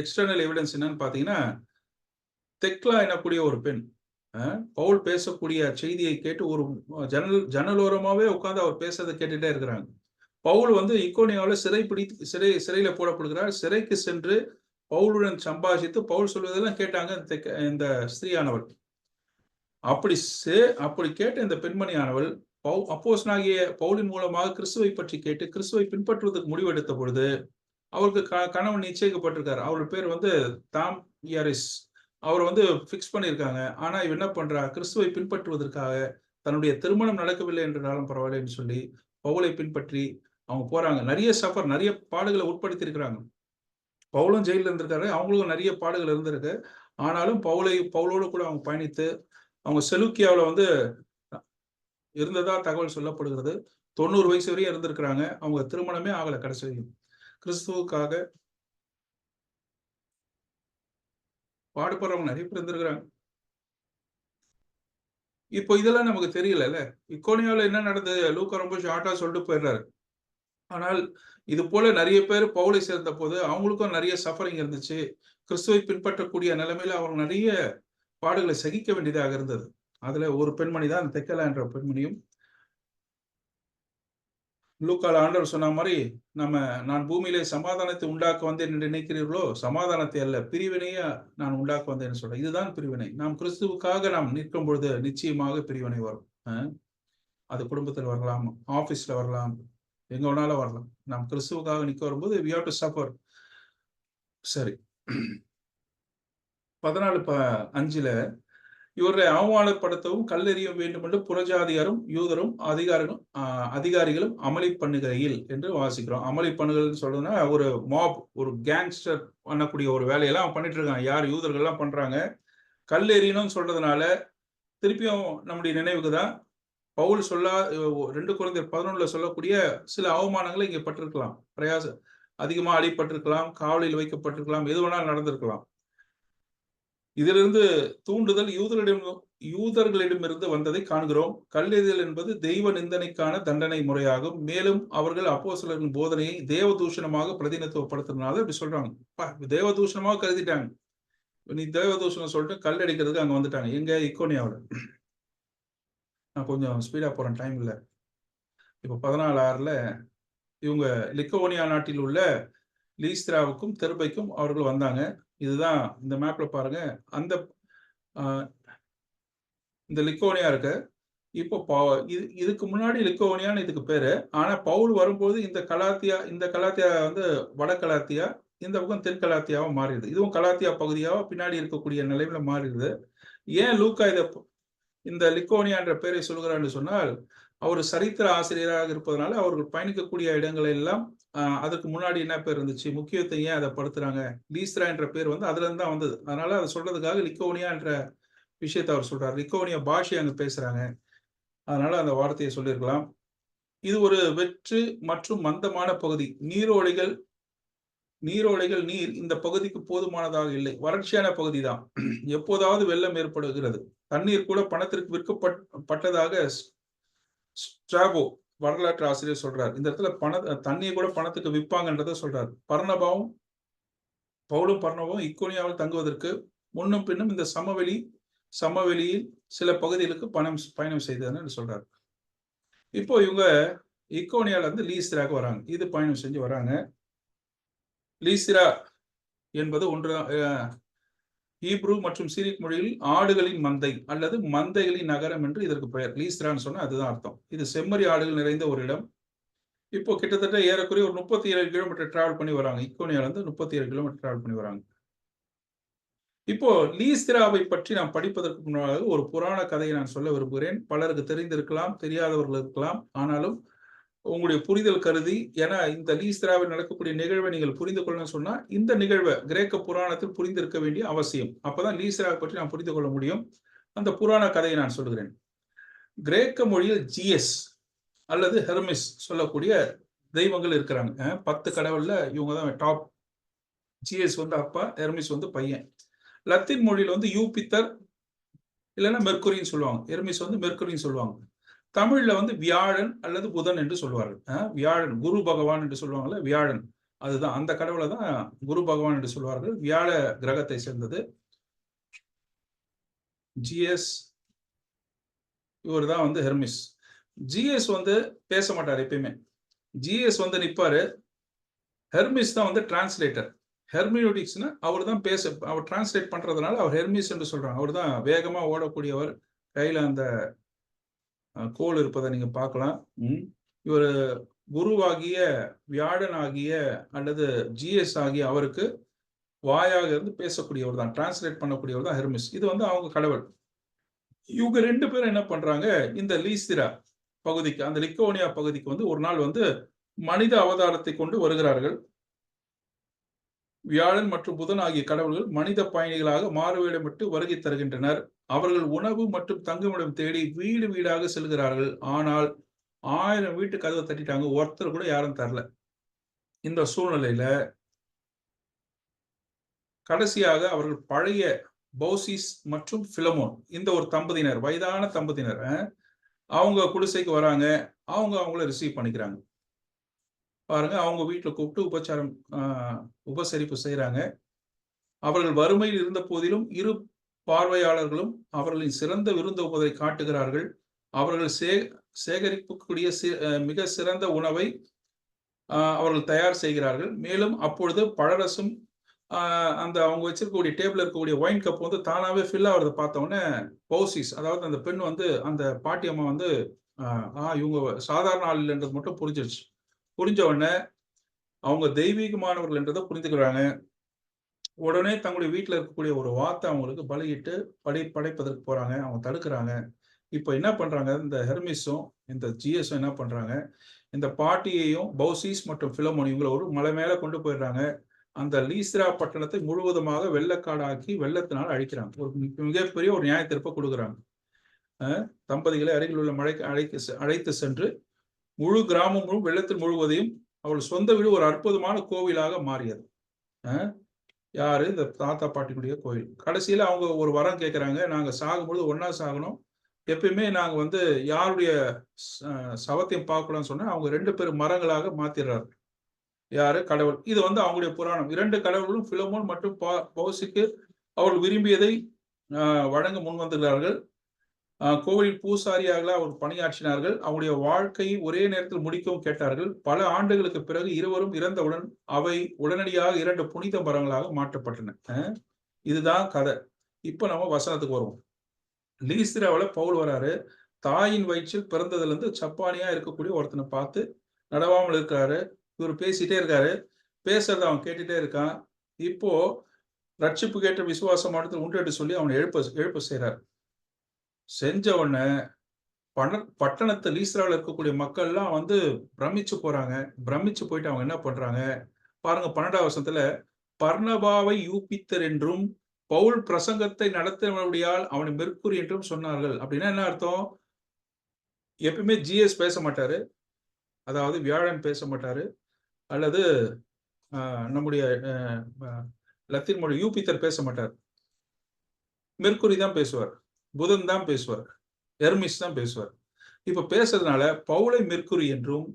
எக்ஸ்டர்னல் எவிடன்ஸ் என்னன்னு பாத்தீங்கன்னா, தெக்லா எனக்கூடிய ஒரு பெண் பவுல் பேசக்கூடிய செய்தியை கேட்டு ஒரு ஜன்னலோரமாவே உட்கார்ந்து அவர் பேசுறதை கேட்டுட்டே இருக்கிறாங்க. பவுல் வந்து இக்கோனியாவில் சிறையில போடப்படுகிறார். சிறைக்கு சென்று பவுலுடன் சம்பாஷித்து பவுல் சொல்வதெல்லாம் கேட்டாங்க இந்த ஸ்திரீயானவள். அப்படி கேட்ட இந்த பெண்மணியானவள் அப்போஸ்தலனாகிய பவுலின் மூலமாக கிறிஸ்துவை பற்றி கேட்டு கிறிஸ்துவை பின்பற்றுவதற்கு முடிவெடுத்த பொழுது அவருக்கு கணவன் நிச்சயிக்கப்பட்டிருக்காரு. அவருடைய பேர் வந்து தாம் யாரிஸ். அவர் வந்து பிக்ஸ் பண்ணியிருக்காங்க. ஆனா இவ என்ன பண்றா, கிறிஸ்துவை பின்பற்றுவதற்காக தன்னுடைய திருமணம் நடக்கவில்லை என்றாலும் பரவாயில்லைன்னு சொல்லி பவுலை பின்பற்றி அவங்க போறாங்க. நிறைய பாடுகளை உட்படுத்தி இருக்கிறாங்க. பவுலும் ஜெயில இருந்திருக்காரு, அவங்களுக்கும் நிறைய பாடுகள் இருந்திருக்கு. ஆனாலும் பவுலோடு கூட அவங்க பயணித்து அவங்க செலூக்கியாவில் வந்து இருந்ததா தகவல் சொல்லப்படுகிறது. 90 வயசு வரையும் இருந்திருக்கிறாங்க. அவங்க திருமணமே ஆகல கடைசி வரையும். கிறிஸ்துவுக்காக பாடுபடுறவங்க நிறைய பேர் இருந்திருக்கிறாங்க. இப்போ இதெல்லாம் நமக்கு தெரியலல்ல. இக்கோனியால என்ன நடந்தது? லூக்கா ரொம்ப ஷார்ட்டா சொல்லிட்டு போயிடுறாரு. ஆனால் இது போல நிறைய பேர் பவுலை சேர்ந்தபோது அவங்களுக்கும் நிறைய சஃபரிங் இருந்துச்சு. கிறிஸ்துவை பின்பற்றக்கூடிய நிலைமையில அவங்க நிறைய பாடுகளை சகிக்க வேண்டியதாக இருந்தது. அதுல ஒரு பெண்மணி தான் தெக்கலா என்ற பெண்மணியும். லூக்கால ஆண்டவர் சொன்ன மாதிரி நான் பூமியிலே சமாதானத்தை உண்டாக்க வந்தேன் என்று நினைக்கிறீர்களோ, சமாதானத்தை அல்ல பிரிவினையே நான் உண்டாக்க வந்தேன்னு சொல்றேன். இதுதான் பிரிவினை. நாம் கிறிஸ்துவுக்காக நாம் நிற்கும் பொழுது நிச்சயமாக பிரிவினை வரும். அது குடும்பத்தில் வரலாம், ஆபீஸ்ல வரலாம், எங்க வேணாலும் வரலாம். நாம் கிறிஸ்துவுக்காக நிற்க வரும்போது we have to suffer. சரி. 14:5 இவர்களை அவமானப்படுத்தவும் கல்லெறிய வேண்டும் என்று புறஜாதியாரும் யூதரும் அதிகாரிகளும் அமளி பண்ணுகையில் என்று வாசிக்கிறோம். அமளி பண்ணுதல் சொல்றதுன்னா ஒரு மாப், ஒரு கேங்ஸ்டர் பண்ணக்கூடிய ஒரு வேலையெல்லாம் அவன் பண்ணிட்டு இருக்கான். யார் யூதர்கள் எல்லாம் பண்றாங்க. கல்லெறியணும்னு சொல்றதுனால திருப்பியும் நம்முடைய நினைவுக்கு தான் பவுல் 2 கொரிந்தியர் 11 சொல்லக்கூடிய சில அவமானங்களை இங்கே பட்டிருக்கலாம். அதிகமா அடிபட்டிருக்கலாம், காவலில் வைக்கப்பட்டிருக்கலாம், எது வேணாலும் நடந்திருக்கலாம். இதிலிருந்து தூண்டுதல் யூதர்களிடமிருந்து வந்ததை காண்கிறோம். கல்லெறிதல் என்பது தெய்வ நிந்தனைக்கான தண்டனை முறையாகும். மேலும் அவர்கள் அப்போஸ்தலரின் போதனையை தேவதூஷணமாக பிரதிநிதித்துவப்படுத்துறதுனால இப்படி சொல்றாங்க. தேவதூஷணமாக கருதிட்டாங்க. நீ தேவதூஷணம் சொல்லிட்டு கல் அடிக்கிறதுக்கு அங்க வந்துட்டாங்க. எங்க? இக்கோனியாவில். நான் கொஞ்சம் ஸ்பீடா போறேன், டைம் இல்லை. இப்போ 14:6 இவங்க லிக்கோனியா நாட்டில் உள்ள லீஸ்திராவுக்கும் தெர்பைக்கும் அவர்கள் வந்தாங்க. இதுதான் இந்த மேப்ல பாருங்க. அந்த இந்த லிக்கோனியா இருக்கு. இப்போ இதுக்கு முன்னாடி லிக்கோனியான்னு இதுக்கு பேரு. ஆனா பவுல் வரும்போது இந்த கலாத்தியா வந்து வட கலாத்தியா, இந்த பக்கம் தென் கலாத்தியாவா மாறிடுது. இதுவும் கலாத்தியா பகுதியாவா பின்னாடி இருக்கக்கூடிய நிலையில மாறிடுது. ஏன் லூக்கா இந்த லிக்கோனியா என்ற பெயரை சொல்கிறான்னு சொன்னால், அவர் சரித்திர ஆசிரியராக இருப்பதனால அவர்கள் பயணிக்கக்கூடிய இடங்கள் எல்லாம் அதுக்கு முன்னாடி என்ன பேர் இருந்துச்சு, முக்கியத்தை ஏன் அதை படுத்துறாங்க, லீஸ்திரா என்ற பேர் வந்து அதுல இருந்து தான் வந்தது. அதனால அதை சொல்றதுக்காக லிக்கோனியா என்ற விஷயத்தை அவர் சொல்றாரு. லிக்கோனியா பாஷை அங்க பேசுறாங்க, அதனால அந்த வார்த்தையை சொல்லியிருக்கலாம். இது ஒரு வெற்று மற்றும் மந்தமான பகுதி. நீர் இந்த பகுதிக்கு போதுமானதாக இல்லை. வறட்சியான பகுதி தான். எப்போதாவது வெள்ளம் ஏற்படுகிறது. தண்ணீர் கூட பணத்திற்கு விற்கப்பட்டதாக ஸ்ட்ராபோ வரலாற்று ஆசிரியர் சொல்றார். இந்த இடத்துல தண்ணீர் கூட பணத்துக்கு விற்பாங்கன்றதை சொல்றார். பவுலும் பர்னபாவும் இக்கோனியாவில் தங்குவதற்கு முன்னும் பின்னும் இந்த சமவெளியில் சில பகுதிகளுக்கு பயணம் செய்ததுன்னு சொல்றாரு. இப்போ இவங்க இக்கோனியால இருந்து லீஸ்திராக்கு வராங்க. இது பயணம் செஞ்சு வராங்க. லீஸ்திரா என்பது ஹீப்ரு மற்றும் சீரிக் மொழியில் ஆடுகளின் மந்தை அல்லது மந்தைகளின் நகரம் என்று இதற்கு பெயர். லீஸ்திரான்னு சொன்னா அதுதான் அர்த்தம். இது செம்மறி ஆடுகள் நிறைந்த ஒரு இடம். இப்போ கிட்டத்தட்ட ஏறக்குறைய ஒரு 37 கிலோமீட்டர் டிராவல் பண்ணி வராங்க. இக்கோனியால இருந்து 37 கிலோமீட்டர் டிராவல் பண்ணி வராங்க. இப்போ லீஸ்திராவை பற்றி நாம் படிப்பதற்கு முன்னாக ஒரு புராண கதையை நான் சொல்ல விரும்புகிறேன். பலருக்கு தெரிந்திருக்கலாம், தெரியாதவர்கள் இருக்கலாம். ஆனாலும் உங்களுடைய புரிதல் கருதி, ஏன்னா இந்த லீஸ்திராவில் நடக்கக்கூடிய நிகழ்வை நீங்கள் புரிந்து கொள்ளணும்னு சொன்னா இந்த நிகழ்வை கிரேக்க புராணத்தில் புரிந்திருக்க வேண்டிய அவசியம். அப்பதான் லீஸ்திராவை பற்றி நாம் புரிந்து கொள்ள முடியும். அந்த புராண கதையை நான் சொல்கிறேன். கிரேக்க மொழியில் ஜிஎஸ் அல்லது ஹெர்மிஸ் சொல்லக்கூடிய தெய்வங்கள் இருக்கிறாங்க. 10 கடவுள்ல இவங்க தான் டாப். ஜிஎஸ் வந்து அப்பா, ஹெர்மிஸ் வந்து பையன். லத்தீன் மொழியில வந்து யூபித்தர் இல்லைன்னா மெர்க்குரின்னு சொல்லுவாங்க. ஹெர்மிஸ் வந்து மெர்க்குரின்னு சொல்லுவாங்க. தமிழ்ல வந்து வியாழன் அல்லது புதன் என்று சொல்வார்கள். வியாழன் குரு பகவான் என்று சொல்லுவாங்கல்ல, வியாழன், அதுதான் அந்த கடவுளை தான் குரு பகவான் என்று சொல்வார்கள். வியாழ கிரகத்தை சேர்ந்தது. ஜிஎஸ் இவர் தான் வந்து ஹெர்மிஸ். ஜிஎஸ் வந்து பேச மாட்டார் எப்பயுமே. ஜிஎஸ் வந்து நிற்பாரு. ஹெர்மிஸ் தான் வந்து டிரான்ஸ்லேட்டர். ஹெர்மியோட்டிக்ஸ்னா அவர் தான் அவர் டிரான்ஸ்லேட் பண்றதுனால அவர் ஹெர்மிஸ் என்று சொல்றாங்க. அவர் தான் வேகமா ஓடக்கூடியவர். கையில அந்த கோல் இருப்பதை நீங்க பார்க்கலாம். இவர் குருவாகிய வியாழன் ஆகிய அல்லது ஜிஎஸ் ஆகிய அவருக்கு வாயாக இருந்து பேசக்கூடியவர் தான், டிரான்ஸ்லேட் பண்ணக்கூடியவர் தான் ஹெர்மிஸ். இது வந்து அவங்க கடவுள். இவங்க 2 பேரும் என்ன பண்றாங்க, இந்த லீஸ்திரா பகுதிக்கு, அந்த லிக்கோனியா பகுதிக்கு வந்து ஒரு நாள் வந்து மனித அவதாரத்தை கொண்டு வருகிறார்கள். வியாழன் மற்றும் புதன் ஆகிய கடவுள்கள் மனித பயணிகளாக மாறுவேடமிட்டு வருகை தருகின்றனர். அவர்கள் உணவு மற்றும் தங்குமிடம் தேடி வீடு வீடாக செல்கிறார்கள். ஆனால் 1000 வீட்டு கதவை தட்டிட்டாங்க. ஒருத்தர் கூட யாரும் தரல. இந்த சூழ்நிலையில கடைசியாக அவர்கள் பழைய பௌசிஸ் மற்றும் பிலமோன் இந்த ஒரு தம்பதியினர், வயதான தம்பதியினர் அவங்க குடிசைக்கு வராங்க. அவங்கள ரிசீவ் பண்ணிக்கிறாங்க. பாருங்க, அவங்க வீட்ல கூப்பிட்டு உபசரிப்பு செய்றாங்க. அவர்கள் வறுமையில் இருந்த போதிலும் இரு பார்வையாளர்களும் அவர்களின் சிறந்த விருந்தோம்பலை காட்டுகிறார்கள். அவர்கள் சேகரிக்கக்கூடிய மிக சிறந்த உணவை அவர்கள் தயார் செய்கிறார்கள். மேலும் அப்பொழுது பழரசும் அந்த அவங்க வச்சிருக்கக்கூடிய டேபிள்ல இருக்கக்கூடிய ஒயின் கப் வந்து தானாவே ஃபில் ஆகுறத பார்த்த உடனே பௌசிஸ், அதாவது அந்த பெண் வந்து அந்த பாட்டி அம்மா வந்து இவங்க சாதாரண ஆள் இல்லைன்றது மட்டும் புரிஞ்சிருச்சு. புரிஞ்ச உடனே அவங்க தெய்வீகமானவர்கள் என்றதை புரிந்துக்கிறாங்க. உடனே தங்களுடைய வீட்டில் இருக்கக்கூடிய ஒரு வாத்தை அவங்களுக்கு பலியிட்டு படைப்பதற்கு போறாங்க. அவங்க தடுக்கிறாங்க. இப்போ என்ன பண்றாங்க, இந்த ஹெர்மிஸும் இந்த ஜிஎஸும் என்ன பண்றாங்க, இந்த பாட்டியையும் பௌசிஸ் மற்றும் பிலமோன் இவங்களை ஒரு மலை மேல கொண்டு போயிடுறாங்க. அந்த லீஸ்ரா பட்டணத்தை முழுவதுமாக வெள்ளக்காடாக்கி வெள்ளத்தினால் அழிக்கிறாங்க. ஒரு மிகப்பெரிய ஒரு நியாய தீர்ப்பை கொடுக்குறாங்க. தம்பதிகளை அருகில் உள்ள மலைக்கு அழைத்து சென்று முழு கிராமமும் வெள்ளத்தில் முழுவதையும் அவள் சொந்த வீடு ஒரு அற்புதமான கோவிலாக மாறியது. யாரு, இந்த தாத்தா பாட்டினுடைய கோயில். கடைசியில அவங்க ஒரு வரம் கேட்கிறாங்க, நாங்க சாகும்பொழுது ஒன்னா சாகணும், எப்பயுமே நாங்க வந்து யாருடைய சவத்தையும் பார்க்கலாம்னு சொன்னா அவங்க 2 பேரும் மரங்களாக மாத்திடுறாரு. யாரு, கடவுள். இது வந்து அவங்களுடைய புராணம். 2 கடவுளும் பிலமோன் மற்றும் பௌசிக்கு அவர்கள் விரும்பியதை வழங்க முன்வந்துள்ளார்கள். கோவிலில் பூசாரியாக அவர் பணியாற்றினார்கள். அவருடைய வாழ்க்கையை ஒரே நேரத்தில் முடிக்கவும் கேட்டார்கள். பல ஆண்டுகளுக்கு பிறகு இருவரும் இறந்தவுடன் அவை உடனடியாக 2 புனித மரங்களாக மாற்றப்பட்டன. இதுதான் கதை. இப்ப நம்ம வசனத்துக்கு வருவோம். லீஸ்திராவுல பவுல் வராரு. தாயின் வயிற்றில் பிறந்ததுல இருந்து சப்பானியா இருக்கக்கூடிய ஒருத்தனை பார்த்து நடவாமல் இருக்கிறாரு. இவர் பேசிட்டே இருக்காரு. பேசுறத அவன் கேட்டுட்டே இருக்கான். இப்போ ரட்சிப்பு கேட்ட விசுவாசமானது உண்டு என்று சொல்லி அவனை எழுப்ப செய்றார். செஞ்ச உடனே பட்டணத்து லீஸ்ராவில் இருக்கக்கூடிய மக்கள் எல்லாம் வந்து பிரமிச்சு போறாங்க. பிரமிச்சு போயிட்டு அவங்க என்ன பண்றாங்க பாருங்க, 12ஆம் வசனத்துல பர்னபாவை யூபித்தர் என்றும் பவுல் பிரசங்கத்தை நடத்தினபடியால் அவனை மெர்க்குரி என்றும் சொன்னார்கள். அப்படின்னா என்ன அர்த்தம்? எப்பயுமே ஜிஎஸ் பேச மாட்டாரு, அதாவது வியாழன் பேச மாட்டாரு, அல்லது நம்முடைய லத்தீன் மொழி யூபித்தர் பேச மாட்டார். மெர்க்குரி தான் பேசுவார், புதன் தான் பேசுவார், எர்மிஸ் தான் பேசுவார். இப்ப பேசுறதுனால பவுலை மெர்க்குரி என்றும்,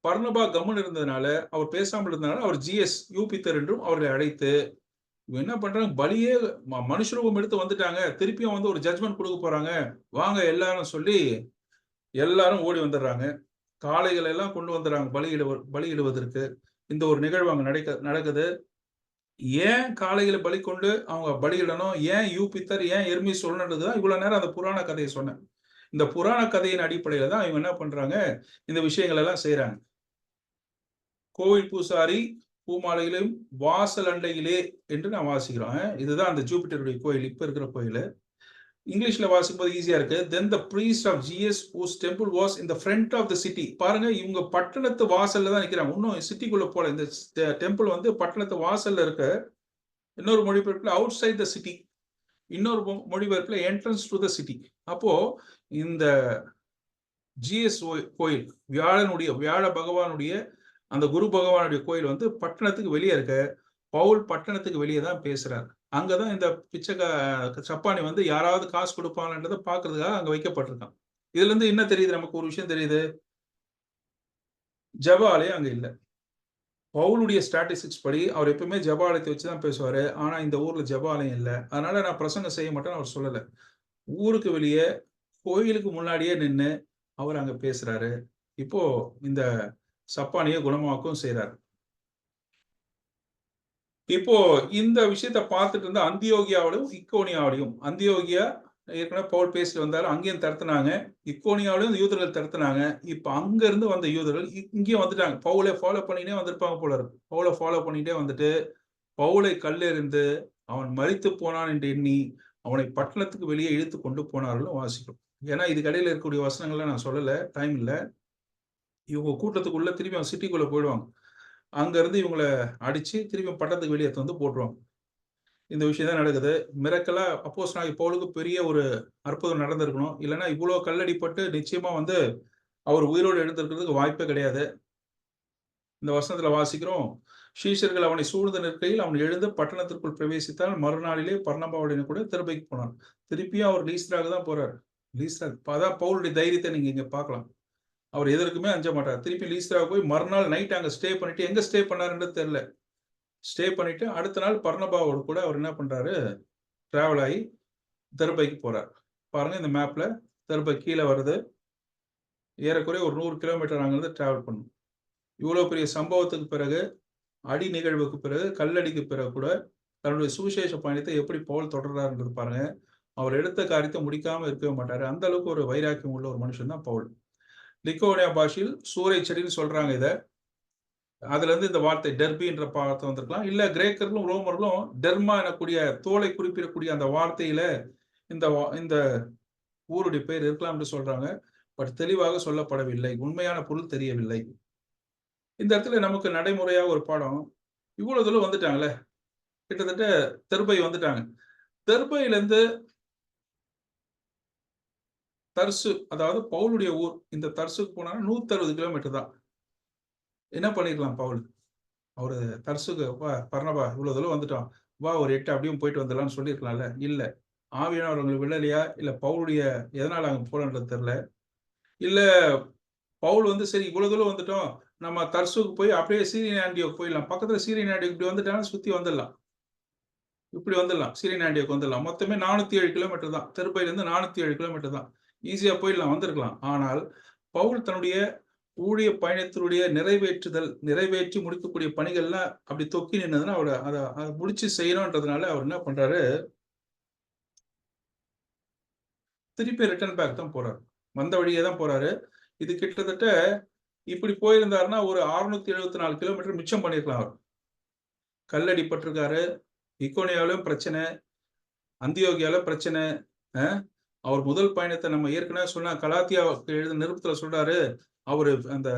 பர்னபா கம்முன்னு இருந்ததுனால, அவர் பேசாமல் இருந்ததுனால அவர் ஜிஎஸ் யூபித்தர் என்றும் அவர்களை அழைத்து என்ன பண்றாங்க, பலியே மனுஷரூபம் எடுத்து வந்துட்டாங்க, திருப்பியும் வந்து ஒரு ஜட்ஜ்மெண்ட் கொடுக்க போறாங்க, வாங்க எல்லாரும் சொல்லி எல்லாரும் ஓடி வந்துடுறாங்க. காளைகள் எல்லாம் கொண்டு வந்துடுறாங்க பலியிடுவதற்கு. இந்த ஒரு நிகழ்வு அங்க நடக்குது. ஏன் காளைகளை பலி கொண்டு அவங்க பலியிடணும், ஏன் யூபித்தர், ஏன் எர்மிஸ் சொல்லணுன்றதுதான் இவ்வளவு நேரம் அந்த புராண கதையை சொன்னேன். இந்த புராண கதையின் அடிப்படையில தான் இவங்க என்ன பண்றாங்க, இந்த விஷயங்கள் எல்லாம் செய்யறாங்க. கோவில் பூசாரி பூமாலையிலும் வாசல் அண்டையிலே என்று நான் வாசிக்கிறோம். இதுதான் அந்த ஜூபிட்டருடைய கோயில், இப்ப இருக்கிற கோயில். இங்கிலீஷ்ல வாசிக்கும்போது ஈஸியா இருக்கு. Then the priest of GS whose temple was in the front of the city. பாருங்க, இவங்க பட்டணத்து வாசல்ல தான் நிக்கிறாங்க. இன்னும் சிட்டிக்குள்ள போல. இந்த டெம்பிள் வந்து பட்டணத்து வாசல்ல இருக்கு. இன்னொரு மொழிபெயர்ப்புல அவுட் சைட் த சிட்டி, இன்னொரு மொழிபெயர்ப்புல என்ட்ரன்ஸ் டு த சிட்டி. அப்போ இந்த ஜிஎஸ் கோயில், வியாழ பகவானுடைய அந்த குரு பகவானுடைய கோயில் வந்து பட்டணத்துக்கு வெளியே இருக்க. பவுல் பட்டணத்துக்கு வெளியே தான் பேசுறாரு. அங்கதான் இந்த சப்பானி வந்து யாராவது காசு கொடுப்பாங்கன்றதை பாக்குறதுக்காக அங்க வைக்கப்பட்டிருக்கான். இதுல இருந்து என்ன தெரியுது, நமக்கு ஒரு விஷயம் தெரியுது, ஜப ஆலயம் அங்க இல்ல. பவுலுடைய ஸ்டாட்டிஸ்டிக்ஸ் படி அவர் எப்பவுமே ஜப ஆலயத்தை வச்சுதான் பேசுவாரு. ஆனா இந்த ஊர்ல ஜப ஆலயம் இல்ல, அதனால நான் பிரசங்கம் செய்ய மாட்டேன்னு அவர் சொல்லல. ஊருக்கு வெளியே கோயிலுக்கு முன்னாடியே நின்று அவர் அங்க பேசுறாரு. இப்போ இந்த சப்பானியை குணமாக்கவும் செய்றாரு. இப்போ இந்த விஷயத்த பார்த்துட்டு இருந்த அந்தியோகியாவிலும் இக்கோனியாவிலையும், அந்தியோகியா ஏற்கனவே பவுல் பேசிட்டு வந்தாரு, அங்கேயும் தடுத்துனாங்க. இக்கோனியாவிலையும் யூதர்கள் தடுத்துனாங்க. இப்ப அங்க இருந்து வந்த யூதர்கள் இங்கேயும் வந்துட்டாங்க. பவுலை ஃபாலோ பண்ணிட்டே வந்திருப்பாங்க போல இருக்கு. பவுலை ஃபாலோ பண்ணிட்டே வந்துட்டு பவுலை கல்லெறிந்து அவன் மரித்து போனான் என்று எண்ணி அவனை பட்டணத்துக்கு வெளியே இழுத்து கொண்டு போனார்கள் வாசிக்கிறோம். ஏன்னா இதுக்கு இடையில இருக்கக்கூடிய வசனங்கள்லாம் நான் சொல்லல, டைம் இல்லை. இவங்க கூட்டத்துக்குள்ள திரும்பி அவங்க சிட்டிக்குள்ள போயிடுவாங்க. அங்க இருந்து இவங்களை அடிச்சு திரும்பி பட்டணத்துக்கு வெளியே வந்து போட்டுருவாங்க. இந்த விஷயம் தான் நடக்குது. மிரக்கலா அப்போஸ்தலனாகிய பவுலுக்கு பெரிய ஒரு அற்புதம் நடந்திருக்கணும். இல்லன்னா இவ்ளோ கல்லடிப்பட்டு நிச்சயமா வந்து அவர் உயிரோடு எழுந்திருக்கிறதுக்கு வாய்ப்பே கிடையாது. இந்த வசனத்துல வாசிக்கிறோம். சீஷர்கள் அவனை சூழ்ந்து நிற்கையில் அவன் எழுந்து பட்டணத்திற்குள் பிரவேசித்தால் மறுநாளிலே பர்னபாவுடன் கூட தெர்பைக்கு போனான். திருப்பியும் அவர் லீஸ்த்ராவுக்கு தான் போறாரு. லீஸ்த்ரா அதான் பவுலுடைய தைரியத்தை நீங்க இங்க பார்க்கலாம். அவர் எதற்குமே அஞ்ச மாட்டார். திருப்பி லீஸ்த்ராவுக்கு போய் மறுநாள் நைட் அங்க ஸ்டே பண்ணிட்டு எங்க ஸ்டே பண்ணாருன்றது தெரியல. ஸ்டே பண்ணிட்டு அடுத்த நாள் பர்னபாவோடு கூட அவர் என்ன பண்றாரு? டிராவல் ஆகி தெர்பைக்கு போறார். பாருங்க இந்த மேப்ல தெர்பை கீழ வருது. ஏறக்குறைய ஒரு 100 கிலோமீட்டர் அங்கிருந்து டிராவல் பண்ணணும். இவ்வளோ பெரிய சம்பவத்துக்கு பிறகு, அடி நிகழ்வுக்கு பிறகு, கல்லடிக்கு பிறகு கூட தன்னுடைய சுவிசேஷ பயணத்தை எப்படி பவுல் தொடர்றாருன்றது பாருங்க. அவர் எடுத்த காரியத்தை முடிக்காம இருக்கவே மாட்டாரு. அந்த அளவுக்கு ஒரு வைராக்கியம் உள்ள ஒரு மனுஷன் தான் பவுல். லிக்கோனியா பாஷையில் சூறை செடின்னு சொல்றாங்க இத. அதுல இருந்து இந்த வார்த்தை டெர்பின்ற வார்த்தை வந்திருக்கலாம். இல்ல கிரேக்கர்களும், ரோமர்களும் டெர்மா எனக்கூடிய தோலை குறிப்பிடக்கூடிய அந்த வார்த்தையில இந்த ஊருடைய பெயர் இருக்கலாம் என்று சொல்றாங்க. பட் தெளிவாக சொல்லப்படவில்லை. உண்மையான பொருள் தெரியவில்லை. இந்த இடத்துல நமக்கு நடைமுறையா ஒரு பாடம். இவ்வளவு தூரம் வந்துட்டாங்கல்ல. கிட்டத்தட்ட தெர்பை வந்துட்டாங்க. தெர்பையிலிருந்து தர்சு, அதாவது பவுலுடைய ஊர். இந்த தர்சுக்கு போனா 160 கிலோமீட்டர் தான். என்ன பண்ணிருக்கலாம் பவுல்? அவரு தர்சுக்கு வா பர்னபா இவ்வளவு தூரம் வந்துட்டோம். வா ஒரு 8 அப்படியும் போயிட்டு வந்துடலாம்னு சொல்லியிருக்கலாம்ல. இல்ல. ஆவியானவர் உங்களுக்கு விழலையா? இல்ல பவுலுடைய எதனால அங்க போலன்றது தெரியல. இல்ல பவுல் வந்து சரி இவ்வளவு தூரம் வந்துட்டோம். நம்ம தர்சுக்கு போய் அப்படியே சீரியன் ஆண்டியோக் போயிடலாம். பக்கத்துல சீரியன் ஆண்டியோக் இப்படி வந்துட்டாங்கன்னா சுத்தி வந்துடலாம். இப்படி வந்துடலாம். சீரியன் ஆண்டியோக் வந்துடலாம். மொத்தமே 407 கிலோமீட்டர் தான். தெர்பையிலிருந்து 407 கிலோமீட்டர் தான். ஈஸியா போயிடலாம், வந்திருக்கலாம். ஆனால் பவுல் தன்னுடைய ஊழிய பயணத்தினுடைய நிறைவேற்றி முடிக்கக்கூடிய பணிகள்லாம் அப்படி தொக்கி நின்னதுன்னா அத முடிச்சு செய்யணும்ன்றதுனால அவர் என்ன பண்றாரு? திருப்பி ரிட்டர்ன் பேக் தான் போறாரு. வந்த வழியே தான் போறாரு. இது கிட்டத்தட்ட இப்படி போயிருந்தாருன்னா ஒரு 674 கிலோமீட்டர் மிச்சம் பண்ணியிருக்கலாம் அவர். கல்லடி பட்டிருக்காரு. இக்கோனியாவிலும் பிரச்சனை, அந்தியோகியால பிரச்சனை. அவர் முதல் பயணத்தை நம்ம ஏற்கனவே சொன்ன கலாத்தியாவுக்கு எழுதின நிருபத்துல சொல்றாரு. அவரு அந்த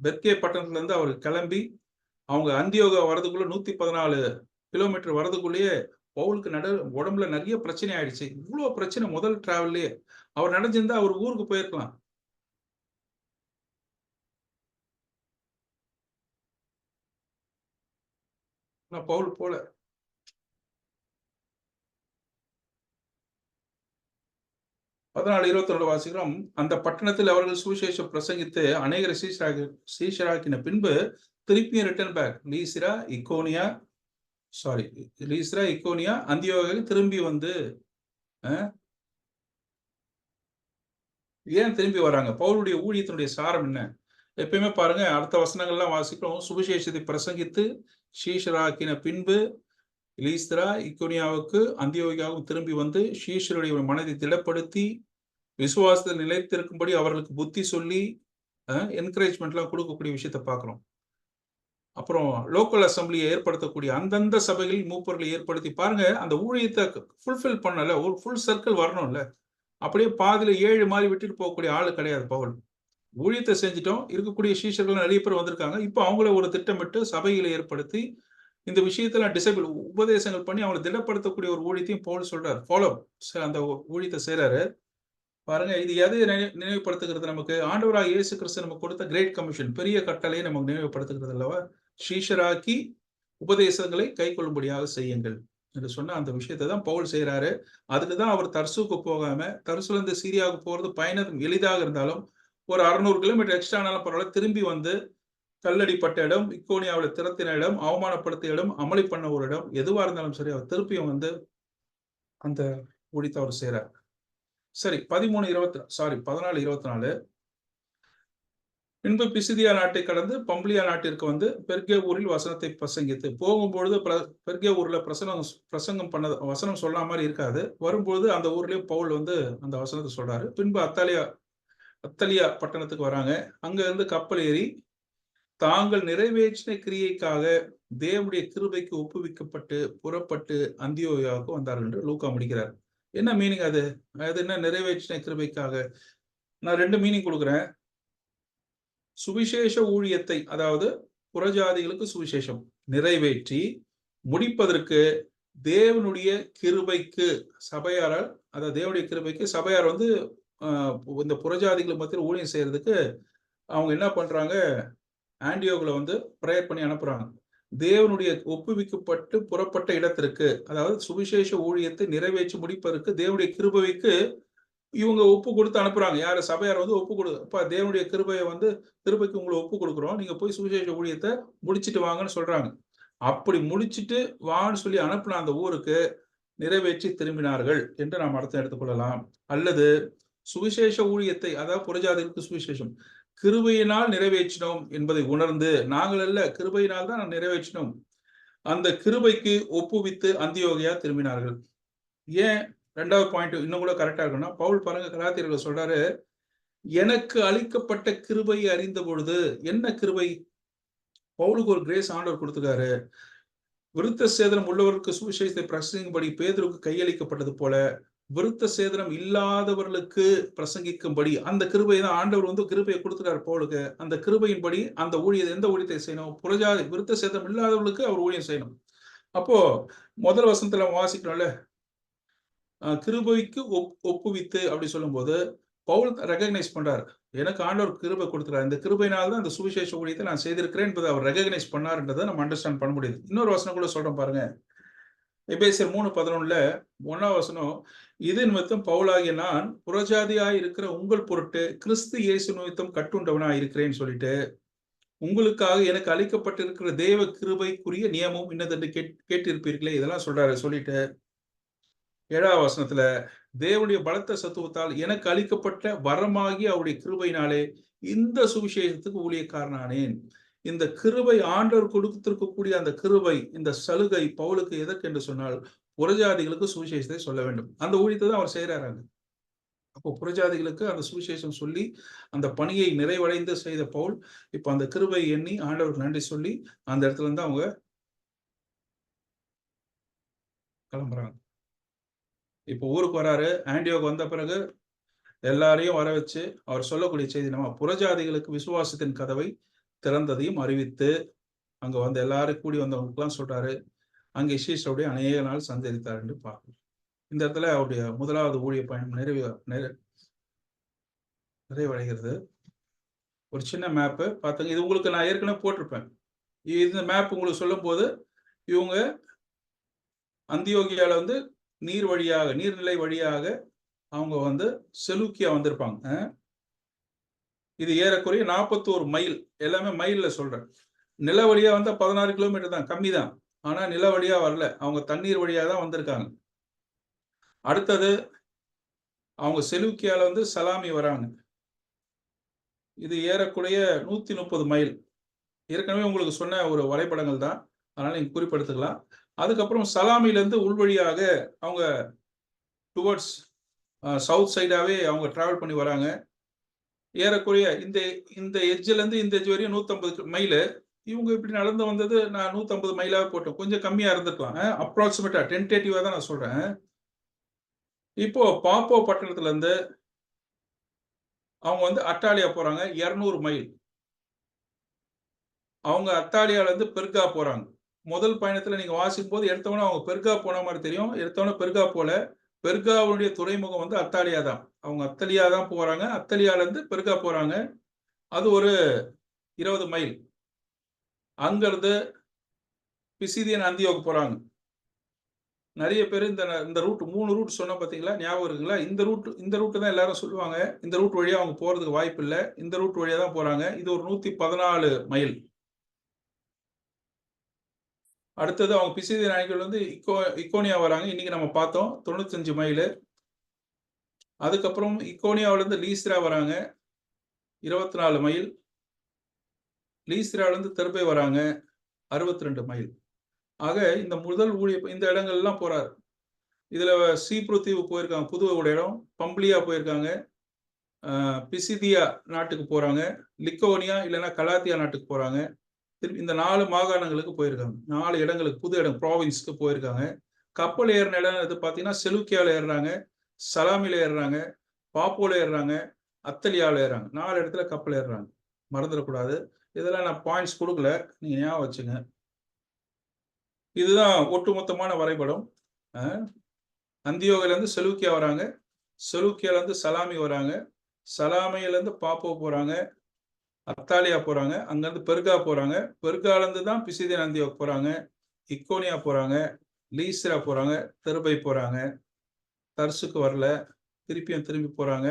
பெர்கே பட்டணத்துல இருந்து அவர் கிளம்பி அவங்க அந்தியோகா வரதுக்குள்ள 114 கிலோமீட்டர் வரதுக்குள்ளேயே பவுலுக்கு உடம்புல நிறைய பிரச்சனை ஆயிடுச்சு. இவ்வளவு பிரச்சனை முதல் டிராவல்லயே. அவர் நடந்திருந்தா அவர் ஊருக்கு போயிருக்கலாம். ஆனா பவுல் போல. 14:22 வாசிக்கிறோம். அந்த பட்டணத்தில் அவர்கள் சுவிசேஷம் பிரசங்கித்து அநேகரை சீஷராக்கின பின்பு திருப்பியும் ரிட்டர்ன் பேக் லீஸ்ரா இக்கோனியா அந்தியோகியாவுக்கு திரும்பி வந்து ஏன் திரும்பி வராங்க? பவுலுடைய ஊழியத்தினுடைய சாரம் என்ன? எப்பயுமே பாருங்க அடுத்த வசனங்கள்லாம் வாசிக்கிறோம். சுவிசேஷத்தை பிரசங்கித்து சீஷராக்கின பின்பு லீஸ்ரா இக்கோனியாவுக்கு அந்தியோகியாவுக்கு திரும்பி வந்து சீஷருடைய மனதை திடப்படுத்தி விசுவாசத்தில் நிலைத்திருக்கும்படி அவர்களுக்கு புத்தி சொல்லி என்கரேஜ்மெண்ட்லாம் கொடுக்கக்கூடிய விஷயத்தை பார்க்கிறோம். அப்புறம் லோக்கல் அசம்பிளியை ஏற்படுத்தக்கூடிய அந்தந்த சபைகளில் மூப்பர்களை ஏற்படுத்தி பாருங்க. அந்த ஊழியத்தை ஃபுல்ஃபில் பண்ணல. ஒரு ஃபுல் சர்க்கிள் வரணும்ல. அப்படியே பாதியில 7 மாதிரி விட்டுட்டு போகக்கூடிய ஆளு கிடையாது பவுல். ஊழியத்தை செஞ்சுட்டோம். இருக்கக்கூடிய சீஷர்கள் நிறைய பேர் வந்திருக்காங்க. இப்போ அவங்கள ஒரு திட்டமிட்டு சபைகளை ஏற்படுத்தி இந்த விஷயத்துல டிசைபிள் உபதேசங்கள் பண்ணி அவங்களை திடப்படுத்தக்கூடிய ஒரு ஊழியத்தையும் பவுல் சொல்றாரு. ஃபாலோ அந்த ஊழியத்தை செய்றாரு. பாருங்க இது எதை நினைவுபடுத்துகிறது நமக்கு? ஆண்டவராகிய இயேசு கிறிஸ்து நமக்கு கொடுத்த கிரேட் கமிஷன், பெரிய கட்டளையை நமக்கு நினைவுபடுத்துகிறது அல்லவா? சீஷராக்கி உபதேசங்களை கைக்கொள்ளும்படியாக செய்யுங்கள் என்று சொன்ன அந்த விஷயத்தை தான் பவுல் செய்யறாரு. அதுக்கு தான் அவர் தர்சுக்கு போகாம, தர்சுல இருந்து சீரியாவுக்கு போறது பயணம் எளிதாக இருந்தாலும் ஒரு 600 கிலோமீட்டர் எக்ஸ்ட்ரானாலும் பரவாயில்ல திரும்பி வந்து கல்லடிப்பட்ட இடம், இக்கோனியாவில் திறத்தின இடம், அவமானப்படுத்திய இடம், அமளி பண்ண ஒரு இடம், எதுவா இருந்தாலும் சரி அவர் திருப்பியும் வந்து அந்த ஊழியத்தை அவர் செய்யறார். சரி 14:24 பின்பு பிசிதியா நாட்டை கடந்து பம்பிலியா நாட்டிற்கு வந்து பெர்கே ஊரில் வசனத்தை பிரசங்கித்து போகும்பொழுது பெர்கே ஊர்ல பிரசங்கம் பண்ண வசனம் சொல்ல மாதிரி இருக்காது. வரும்போது அந்த ஊர்லயும் பவுல் வந்து அந்த வசனத்தை சொல்றாரு. பின்பு அத்தலியா பட்டணத்துக்கு வராங்க. அங்க இருந்து கப்பல் ஏறி தாங்கள் நிறைவேற்றின கிரியைக்காக தேவனுடைய கிருபைக்கு ஒப்புவிக்கப்பட்டு புறப்பட்டு அந்தியோகியாவுக்கு வந்தார்கள் என்று லூக்கா முடிக்கிறார். என்ன மீனிங் அது? அது என்ன நிறைவேற்றின கிருபைக்காக? நான் 2 மீனிங் கொடுக்குறேன். சுவிசேஷ ஊழியத்தை, அதாவது புறஜாதிகளுக்கு சுவிசேஷம் நிறைவேற்றி முடிப்பதற்கு தேவனுடைய கிருபைக்கு சபையாரால், அதாவது தேவனுடைய கிருபைக்கு சபையார் வந்து இந்த புறஜாதிகள் மத்தியில் ஊழியம் செய்யறதுக்கு அவங்க என்ன பண்றாங்க, ஆண்டியோக்ல வந்து பிரேயர் பண்ணி அனுப்புறாங்க. தேவனுடைய ஒப்புவிக்கப்பட்டு புறப்பட்ட இடத்திற்கு, அதாவது சுவிசேஷ ஊழியத்தை நிறைவேற்றி முடிப்பதற்கு தேவனுடைய கிருபைக்கு இவங்க ஒப்பு கொடுத்து அனுப்புறாங்க. யாரு? சபையார் வந்து ஒப்பு கொடு அப்பா தேவனுடைய கிருபைக்கு உங்களை ஒப்பு கொடுக்குறோம். நீங்க போய் சுவிசேஷ ஊழியத்தை முடிச்சிட்டு வாங்கன்னு சொல்றாங்க. அப்படி முடிச்சிட்டு வான்னு சொல்லி அனுப்புன அந்த ஊருக்கு நிறைவேற்றி திரும்பினார்கள் என்று நாம் அர்த்தம் எடுத்துக்கொள்ளலாம். அல்லது சுவிசேஷ ஊழியத்தை, அதாவது புறஜாதிகளுக்கு சுவிசேஷம் கிருபையினால் நிறைவேற்றினோம் என்பதை உணர்ந்து, நாங்கள் அல்ல கிருபையினால் தான் நிறைவேற்றினோம், அந்த கிருபைக்கு ஒப்புவித்து அந்தியோகியா திரும்பினார்கள். ஏன் 2வது பாயிண்ட் இன்னும் கூட கரெக்டா இருக்குன்னா, பவுல் பாருங்க கலாத்தியர்கள் சொல்றாரு, எனக்கு அளிக்கப்பட்ட கிருபையை அறிந்த பொழுது. என்ன கிருபை? பவுலுக்கு ஒரு கிரேஸ் ஆண்டவர் கொடுத்துருக்காரு. விருத்த சேதனம் உள்ளவருக்கு சுவிசேஷத்தை பிரசங்கிக்கும்படி பேதுருக்கு கையளிக்கப்பட்டது போல, விருத்த சேதனம் இல்லாதவர்களுக்கு பிரசங்கிக்கும்படி அந்த கிருபை தான் ஆண்டவர் வந்து கிருபையை கொடுத்துட்டார் பவுலுக்கு. அந்த கிருபையின்படி அந்த ஊழியத்தை, எந்த ஊழியத்தை செய்யணும்? புறஜாதி விருத்த சேதனம் இல்லாதவர்களுக்கு அவர் ஊழியம் செய்யணும். அப்போ முதல் வசனத்துல வாசிக்கணும்ல, கிருபைக்கு ஒப்புவித்து அப்படி சொல்லும்போது பவுல் ரெகக்னைஸ் பண்றாரு, எனக்கு ஆண்டவர் கிருபை கொடுத்துறாரு, இந்த கிருபையினால தான் அந்த சுவிசேஷ ஊழியத்தை நான் செய்திருக்கிறேன் என்பதை அவர் ரெகக்னைஸ் பண்ணாருன்றதை நம்ம அண்டர்ஸ்டாண்ட் பண்ண முடியுது. இன்னொரு வசனம் கூட சொல்றேன் பாருங்க, எபேசியர் 3:11 1ஆம் வசனம், இது நிமித்தம் பவுலாகிய நான் புறஜாதியாய் இருக்கிற உங்கள் பொருட்டு கிறிஸ்து இயேசு நிமித்தம் கட்டுண்டவனாய் இருக்கிறேன்னு சொல்லிட்டு, உங்களுக்காக எனக்கு அளிக்கப்பட்டிருக்கிற தேவ கிருபைக்குரிய நியமம் இன்னதென்று கேட்டிருப்பீர்களே, இதெல்லாம் சொல்றாரு. சொல்லிட்டு 7ஆம் வசனத்துல, தேவனுடைய பலத்த சத்துவத்தால் எனக்கு அளிக்கப்பட்ட வரமாகி அவருடைய கிருபையினாலே இந்த சுவிசேஷத்துக்கு ஊழியக்காரனானேன். இந்த கிருபை, ஆண்டவர் கொடுத்திருக்கக்கூடிய அந்த கிருபை, இந்த சலுகை பவுலுக்கு எதற்கு என்று சொன்னால், புறஜாதிகளுக்கு சுவிசேஷத்தை சொல்ல வேண்டும். அந்த ஊழியத்தை தான் அவர் செய்யறாரு. அப்போ புறஜாதிகளுக்கு அந்த சுவிசேஷம் சொல்லி அந்த பணியை நிறைவடைந்து செய்த பவுல், இப்ப அந்த கிருபை எண்ணி ஆண்டவருக்கு நன்றி சொல்லி அந்த இடத்துல இருந்து அவங்க கிளம்புறாங்க. இப்போ ஊருக்கு வராரு. ஆண்டியோக் வந்த பிறகு எல்லாரையும் வர வச்சு அவர் சொல்லக்கூடிய செய்தி, நம்ம புறஜாதிகளுக்கு விசுவாசத்தின் கதவை திறந்ததையும் அறிவித்து, அங்க வந்து எல்லாரும் கூடி வந்தவங்களுக்கெல்லாம் சொல்றாரு, அங்கே இயேசுவுடைய அநேக நாள் சஞ்சரித்தார் என்று பார்க்கிறோம். இந்த இடத்துல அவருடைய முதலாவது ஊழிய பயணம் நிறைவடைகிறது. ஒரு சின்ன மேப்பு பார்த்துங்க. இது உங்களுக்கு நான் ஏற்கனவே போட்டிருப்பேன். இந்த மேப் உங்களுக்கு சொல்லும் போது, இவங்க அந்தியோகியால வந்து நீர்நிலை வழியாக அவங்க வந்து செலூக்கியா வந்திருப்பாங்க. இது ஏறக்குறைய 41 மைல், எல்லாமே மைல்ல சொல்றேன். நில வழியா வந்தா 16 கிலோமீட்டர் தான், கம்மி தான். ஆனா நில வழியா வரல, அவங்க தண்ணீர் வழியா தான் வந்திருக்காங்க. அடுத்தது அவங்க செலூக்கியால வந்து சலாமி வராங்க. இது ஏறக்குறைய 130 மைல். ஏற்கனவே உங்களுக்கு சொன்ன ஒரு வரைபடங்கள் தான், அதனால நீங்க குறிப்பெடுத்துக்கலாம். அதுக்கப்புறம் சலாமியிலிருந்து உள்வழியாக அவங்க டுவர்ட்ஸ் சவுத் சைடாவே அவங்க டிராவல் பண்ணி வராங்க. ஏறக்குறைய இந்த எட்ஜ்ல இருந்து இந்த எட்ஜ் வரையும் 150 மைலு. இவங்க இப்படி நடந்து வந்தது நான் 150 மைலாவே போட்டேன். கொஞ்சம் கம்மியா இருந்திருக்கலாம். அப்ராக்சிமேட்டா டென்டேட்டிவா தான் நான் சொல்றேன். இப்போ பாப்போ பட்டணத்துல இருந்து அவங்க வந்து அட்டாலியா போறாங்க, 200 மைல். அவங்க அத்தாலியால இருந்து பெர்கா போறாங்க. முதல் பயணத்துல நீங்க வாசிக்கும் போது எடுத்தவொடனே அவங்க பெர்கா போன மாதிரி தெரியும். எடுத்தவொடனே பெர்கா போல. பெர்காவுடைய துறைமுகம் வந்து அத்தாலியா தான். அவங்க அத்தலியா தான் போறாங்க. அத்தலியால இருந்து பெர்கா போறாங்க. அது ஒரு 20 மைல். அங்க இருந்து பிசிதியன் அந்தியோக்கு போறாங்க. நிறைய பேர் இந்த ரூட் 3 ரூட் சொன்ன பாத்தீங்களா, ஞாபகம் இருக்குங்களா? இந்த ரூட் தான் எல்லாரும் சொல்லுவாங்க. இந்த ரூட் வழியா அவங்க போறதுக்கு வாய்ப்பு இல்லை, இந்த ரூட் வழியா தான் போறாங்க. இது ஒரு 114 மைல். அடுத்தது அவங்க பிசிதியன் அணிகள் வந்து இக்கோனியா வராங்க. இன்னைக்கு நம்ம பார்த்தோம் 95 மைல். அதுக்கப்புறம் இக்கோனியாவில இருந்து லீஸ்திரா வராங்க, 24 மைல். லீஸ்திரால இருந்து தெர்பே வராங்க, 62 மைல். ஆக இந்த முதல் இந்த இடங்கள்லாம் போறாரு. இதுல சீப்ரு தீவு போயிருக்காங்க, புது ஒரு இடம். பம்பிலியா போயிருக்காங்க, பிசிதியா நாட்டுக்கு போறாங்க, லிக்கோனியா இல்லைன்னா கலாத்தியா நாட்டுக்கு போறாங்க. திருப்பி இந்த 4 மாகாணங்களுக்கு போயிருக்காங்க. 4 இடங்களுக்கு, புது இடம், ப்ராவின்ஸ்க்கு போயிருக்காங்க. கப்பல் ஏறின இடம் இது பார்த்தீங்கன்னா செலூக்கியால ஏறுறாங்க, சலாமில ஏறுறாங்க, பாப்போல ஏறுறாங்க, அத்தலியால ஏறுறாங்க. 4 இடத்துல கப்பல் ஏறுறாங்க. மறந்துடக்கூடாது. இதெல்லாம் நான் பாயிண்ட்ஸ் கொடுக்கல, நீங்க ஞாபகம் வச்சுங்க. இதுதான் ஒட்டுமொத்தமான வரைபடம். அந்தியோகில இருந்து செலூக்கியா வராங்க. செலூக்கியால இருந்து சலாமி வராங்க. சலாமியில இருந்து பாப்போ போறாங்க. அத்தாலியா போறாங்க. அங்கிருந்து பெர்கா போறாங்க. பெர்கால இருந்து தான் பிசிதியன் அந்தியோக் போறாங்க. இக்கோனியா போறாங்க. லீஸ்ரா போறாங்க. தெர்பை போறாங்க. தர்சுக்கு வரல. திரும்பி போறாங்க.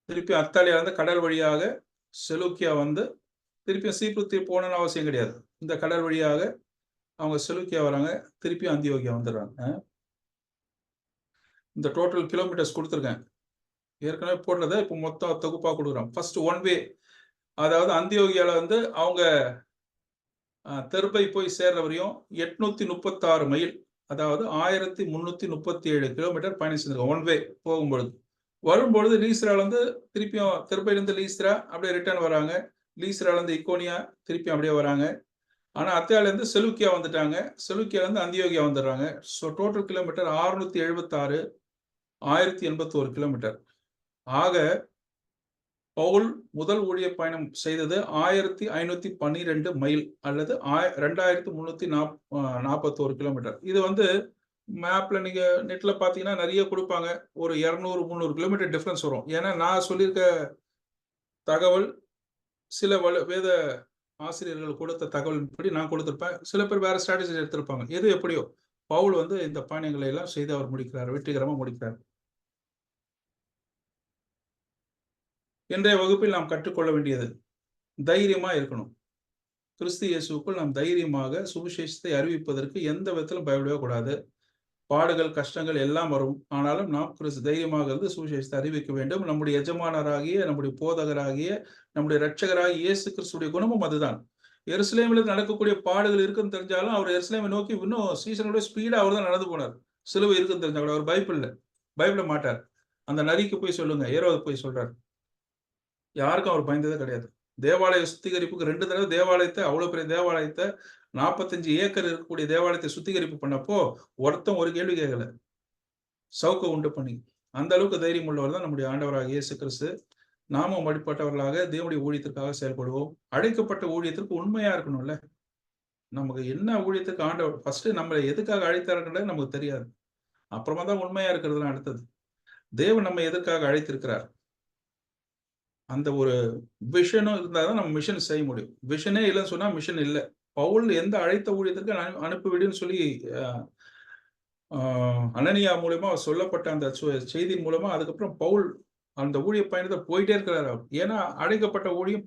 திருப்பி அத்தாலியா இருந்து கடல் வழியாக செலூக்கியா வந்து திருப்பியும் சீப்பு போகணும்னு அவசியம் கிடையாது. இந்த கடல் வழியாக அவங்க செலூக்கியா வராங்க. திருப்பி அந்தியோகியா வந்துடுறாங்க. இந்த டோட்டல் கிலோமீட்டர்ஸ் கொடுத்துருக்கேன். ஏற்கனவே போடுறத இப்போ மொத்தம் தொகுப்பா கொடுக்குறோம். ஃபர்ஸ்ட் ஒன் வே, அதாவது அந்தியோகியால வந்து அவங்க தெர்பை போய் சேர்ற வரையும் 836 மைல், அதாவது 1337 கிலோமீட்டர் பயணம் செஞ்சிருக்காங்க ஒன் வே போகும்பொழுது. வரும்பொழுது லீஸ்ரால இருந்து திருப்பியும் தெர்பையில இருந்து லீஸ்ரா அப்படியே ரிட்டர்ன் வராங்க. லீஸ்ரால இருந்து இக்கோனியா திருப்பி அப்படியே வராங்க. ஆனா அத்தாலில இருந்து செலூக்கியா வந்துட்டாங்க. செலூக்கியால இருந்து அந்தியோகியா வந்துடுறாங்க. So total kilometre 676, 1081 kilometre. ஆக பவுல் முதல் ஊழிய பயணம் செய்தது 1512 மைல் அல்லது 2341 கிலோமீட்டர். இது வந்து மேப்ல நீங்க நெட்ல பாத்தீங்கன்னா நிறைய கொடுப்பாங்க. ஒரு 200, 300 கிலோமீட்டர் டிஃபரன்ஸ் வரும். ஏன்னா நான் சொல்லியிருக்க தகவல் சில வேத ஆசிரியர்கள் கொடுத்த தகவலின்படி நான் கொடுத்திருப்பேன். சில பேர் வேற ஸ்ட்ராட்டஜி எடுத்திருப்பாங்க. எது எப்படியோ பவுல் வந்து இந்த பயணங்களை எல்லாம் செய்து அவர் முடிக்கிறார், வெற்றிகரமா முடிக்கிறார். இன்றைய வகுப்பில் நாம் கற்றுக்கொள்ள வேண்டியது தைரியமா இருக்கணும். கிறிஸ்து இயேசுக்குள் நாம் தைரியமாக சுவிசேஷத்தை அறிவிப்பதற்கு எந்த விதத்திலும் பயப்படவே கூடாது. பாடுகள், கஷ்டங்கள் எல்லாம் வரும். ஆனாலும் நாம் தைரியமாக இருந்து சுவிசேஷத்தை அறிவிக்க வேண்டும். நம்முடைய எஜமானராகிய, நம்முடைய போதகராகிய, நம்முடைய இரட்சகராகிய இயேசு கிறிஸ்துடைய குணமும் அதுதான். எருசலேமில் நடக்கக்கூடிய பாடுகள் இருக்குன்னு தெரிஞ்சாலும் அவர் எருசலேமை நோக்கி இன்னும் சீசனோட ஸ்பீடா அவர் தான் நடந்து போனார். சிலுவை இருக்குன்னு தெரிஞ்சா கூட அவர் பயப்பட மாட்டார். அந்த நரிக்கு போய் சொல்லுங்க, ஏரோது போய் சொல்றார். யாருக்கும் அவர் பயந்ததே கிடையாது. தேவாலய சுத்திகரிப்புக்கு 2 தடவை தேவாலயத்தை, அவ்வளவு பெரிய தேவாலயத்தை, 45 ஏக்கர் இருக்கக்கூடிய தேவாலயத்தை சுத்திகரிப்பு பண்ணப்போ ஒருத்தன் ஒரு கேள்வி கேட்கல. சவுக்க உண்டு பண்ணி. அந்த அளவுக்கு தைரியம் உள்ளவர் தான் நம்முடைய ஆண்டவராகிய இயேசு கிறிஸ்து. நாமும் அப்படிப்பட்டவர்களாக தேவனுடைய ஊழியத்திற்காக செயல்படுவோம். அழைக்கப்பட்ட ஊழியத்திற்கு உண்மையா இருக்கணும்ல. நமக்கு என்ன ஊழியத்துக்கு ஆண்டவர் ஃபர்ஸ்ட் நம்மளை எதுக்காக அழைத்தார்ன்றது நமக்கு தெரியாது. அப்புறமா தான் உண்மையா இருக்கிறதுலாம் அடுத்தது. தேவன் நம்ம எதற்காக அழைத்திருக்கிறார்? அந்த ஒரு விஷனும் இருந்தா தான் நம்ம மிஷன் செய்ய முடியும். விஷனே இல்லன்னு சொன்னா மிஷன் இல்ல. பவுல் எந்த அழைத்த ஊழியத்திற்கு அனுப்பிவிடுன்னு சொல்லி அனனியா மூலமா சொல்லப்பட்ட அந்த செய்தியின் மூலமா அதுக்கப்புறம் பவுல் அந்த ஊழிய பயணத்தை போயிட்டே இருக்கிறார் அவர். ஏன்னா அழைக்கப்பட்ட ஊழியம்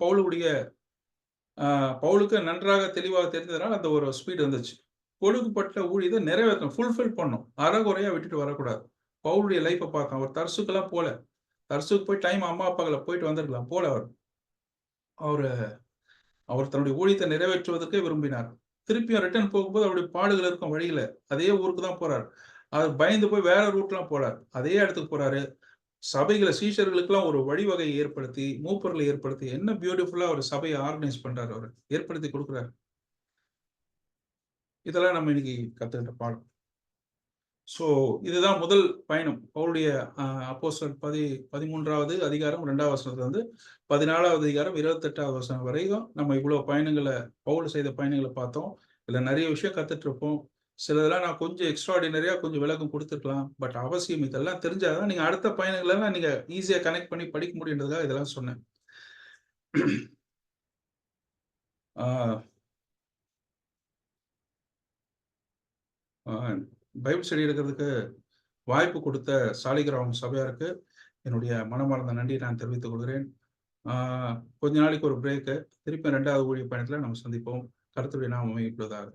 பவுலுக்கு நன்றாக தெளிவாக தெரிந்ததுனால அந்த ஒரு ஸ்பீட் வந்துச்சு. கொடுக்கப்பட்ட ஊழியத்தை நிறைவேற்றணும், ஃபுல்ஃபில் பண்ணணும். அறகுறையா விட்டுட்டு வரக்கூடாது. பவுலுடைய லைஃப்பை பார்த்தோம். அவர் தர்சுக்கெல்லாம் போல. தர்சுக்கு போய் டைம் அம்மா அப்பாக்களை போயிட்டு வந்துருக்கலாம் போல அவர் தன்னுடைய ஊழியத்தை நிறைவேற்றுவதற்கே விரும்பினார். திருப்பியும் ரிட்டர்ன் போகும்போது அவருடைய பாடுகள் இருக்கும் வழியில. அதே ஊருக்கு தான் போறார். அவர் பயந்து போய் வேற ரூட்லாம் போறார். அதே இடத்துக்கு போறாரு. சபைகளை சீஷர்களுக்கெல்லாம் ஒரு வழிவகை ஏற்படுத்தி, மூப்பர்களை ஏற்படுத்தி, என்ன பியூட்டிஃபுல்லா ஒரு சபையை ஆர்கனைஸ் பண்றாரு அவர். ஏற்படுத்தி கொடுக்குறாரு. இதெல்லாம் நம்ம இன்னைக்கு கத்துக்கிட்ட பாடம். ஸோ இதுதான் முதல் பயணம். பவுலுடைய அப்போஸ்தலர் 13வது அதிகாரம் 2வது வசனத்திலிருந்து 14வது அதிகாரம் 28வது வசனம் வரைக்கும் நம்ம இவ்வளவு பயணங்களை பவுல் செய்த பயணங்களை பார்த்தோம். இதுல நிறைய விஷயம் கத்துட்டு இருப்போம். சிலதெல்லாம் நான் கொஞ்சம் எக்ஸ்ட்ராடினரியா கொஞ்சம் விளக்கம் கொடுத்துருக்கலாம். பட் அவசியம் இதெல்லாம் தெரிஞ்சாதான் நீங்க அடுத்த பயணங்களெல்லாம் நீங்க ஈஸியா கனெக்ட் பண்ணி படிக்க முடியுன்றதுக்காக இதெல்லாம் சொன்னேன். பைபிள் ஸ்டடி எடுக்கிறதுக்கு வாய்ப்பு கொடுத்த சாலிகிராமம் சபையாருக்கு என்னுடைய மனமார்ந்த நன்றியை நான் தெரிவித்துக் கொள்கிறேன். கொஞ்ச நாளைக்கு ஒரு பிரேக்கு, திருப்பி 2வது ஊழிய பயணத்துல நம்ம சந்திப்போம். கர்த்தருடைய நாமம் மகிமைப்படுவதாக.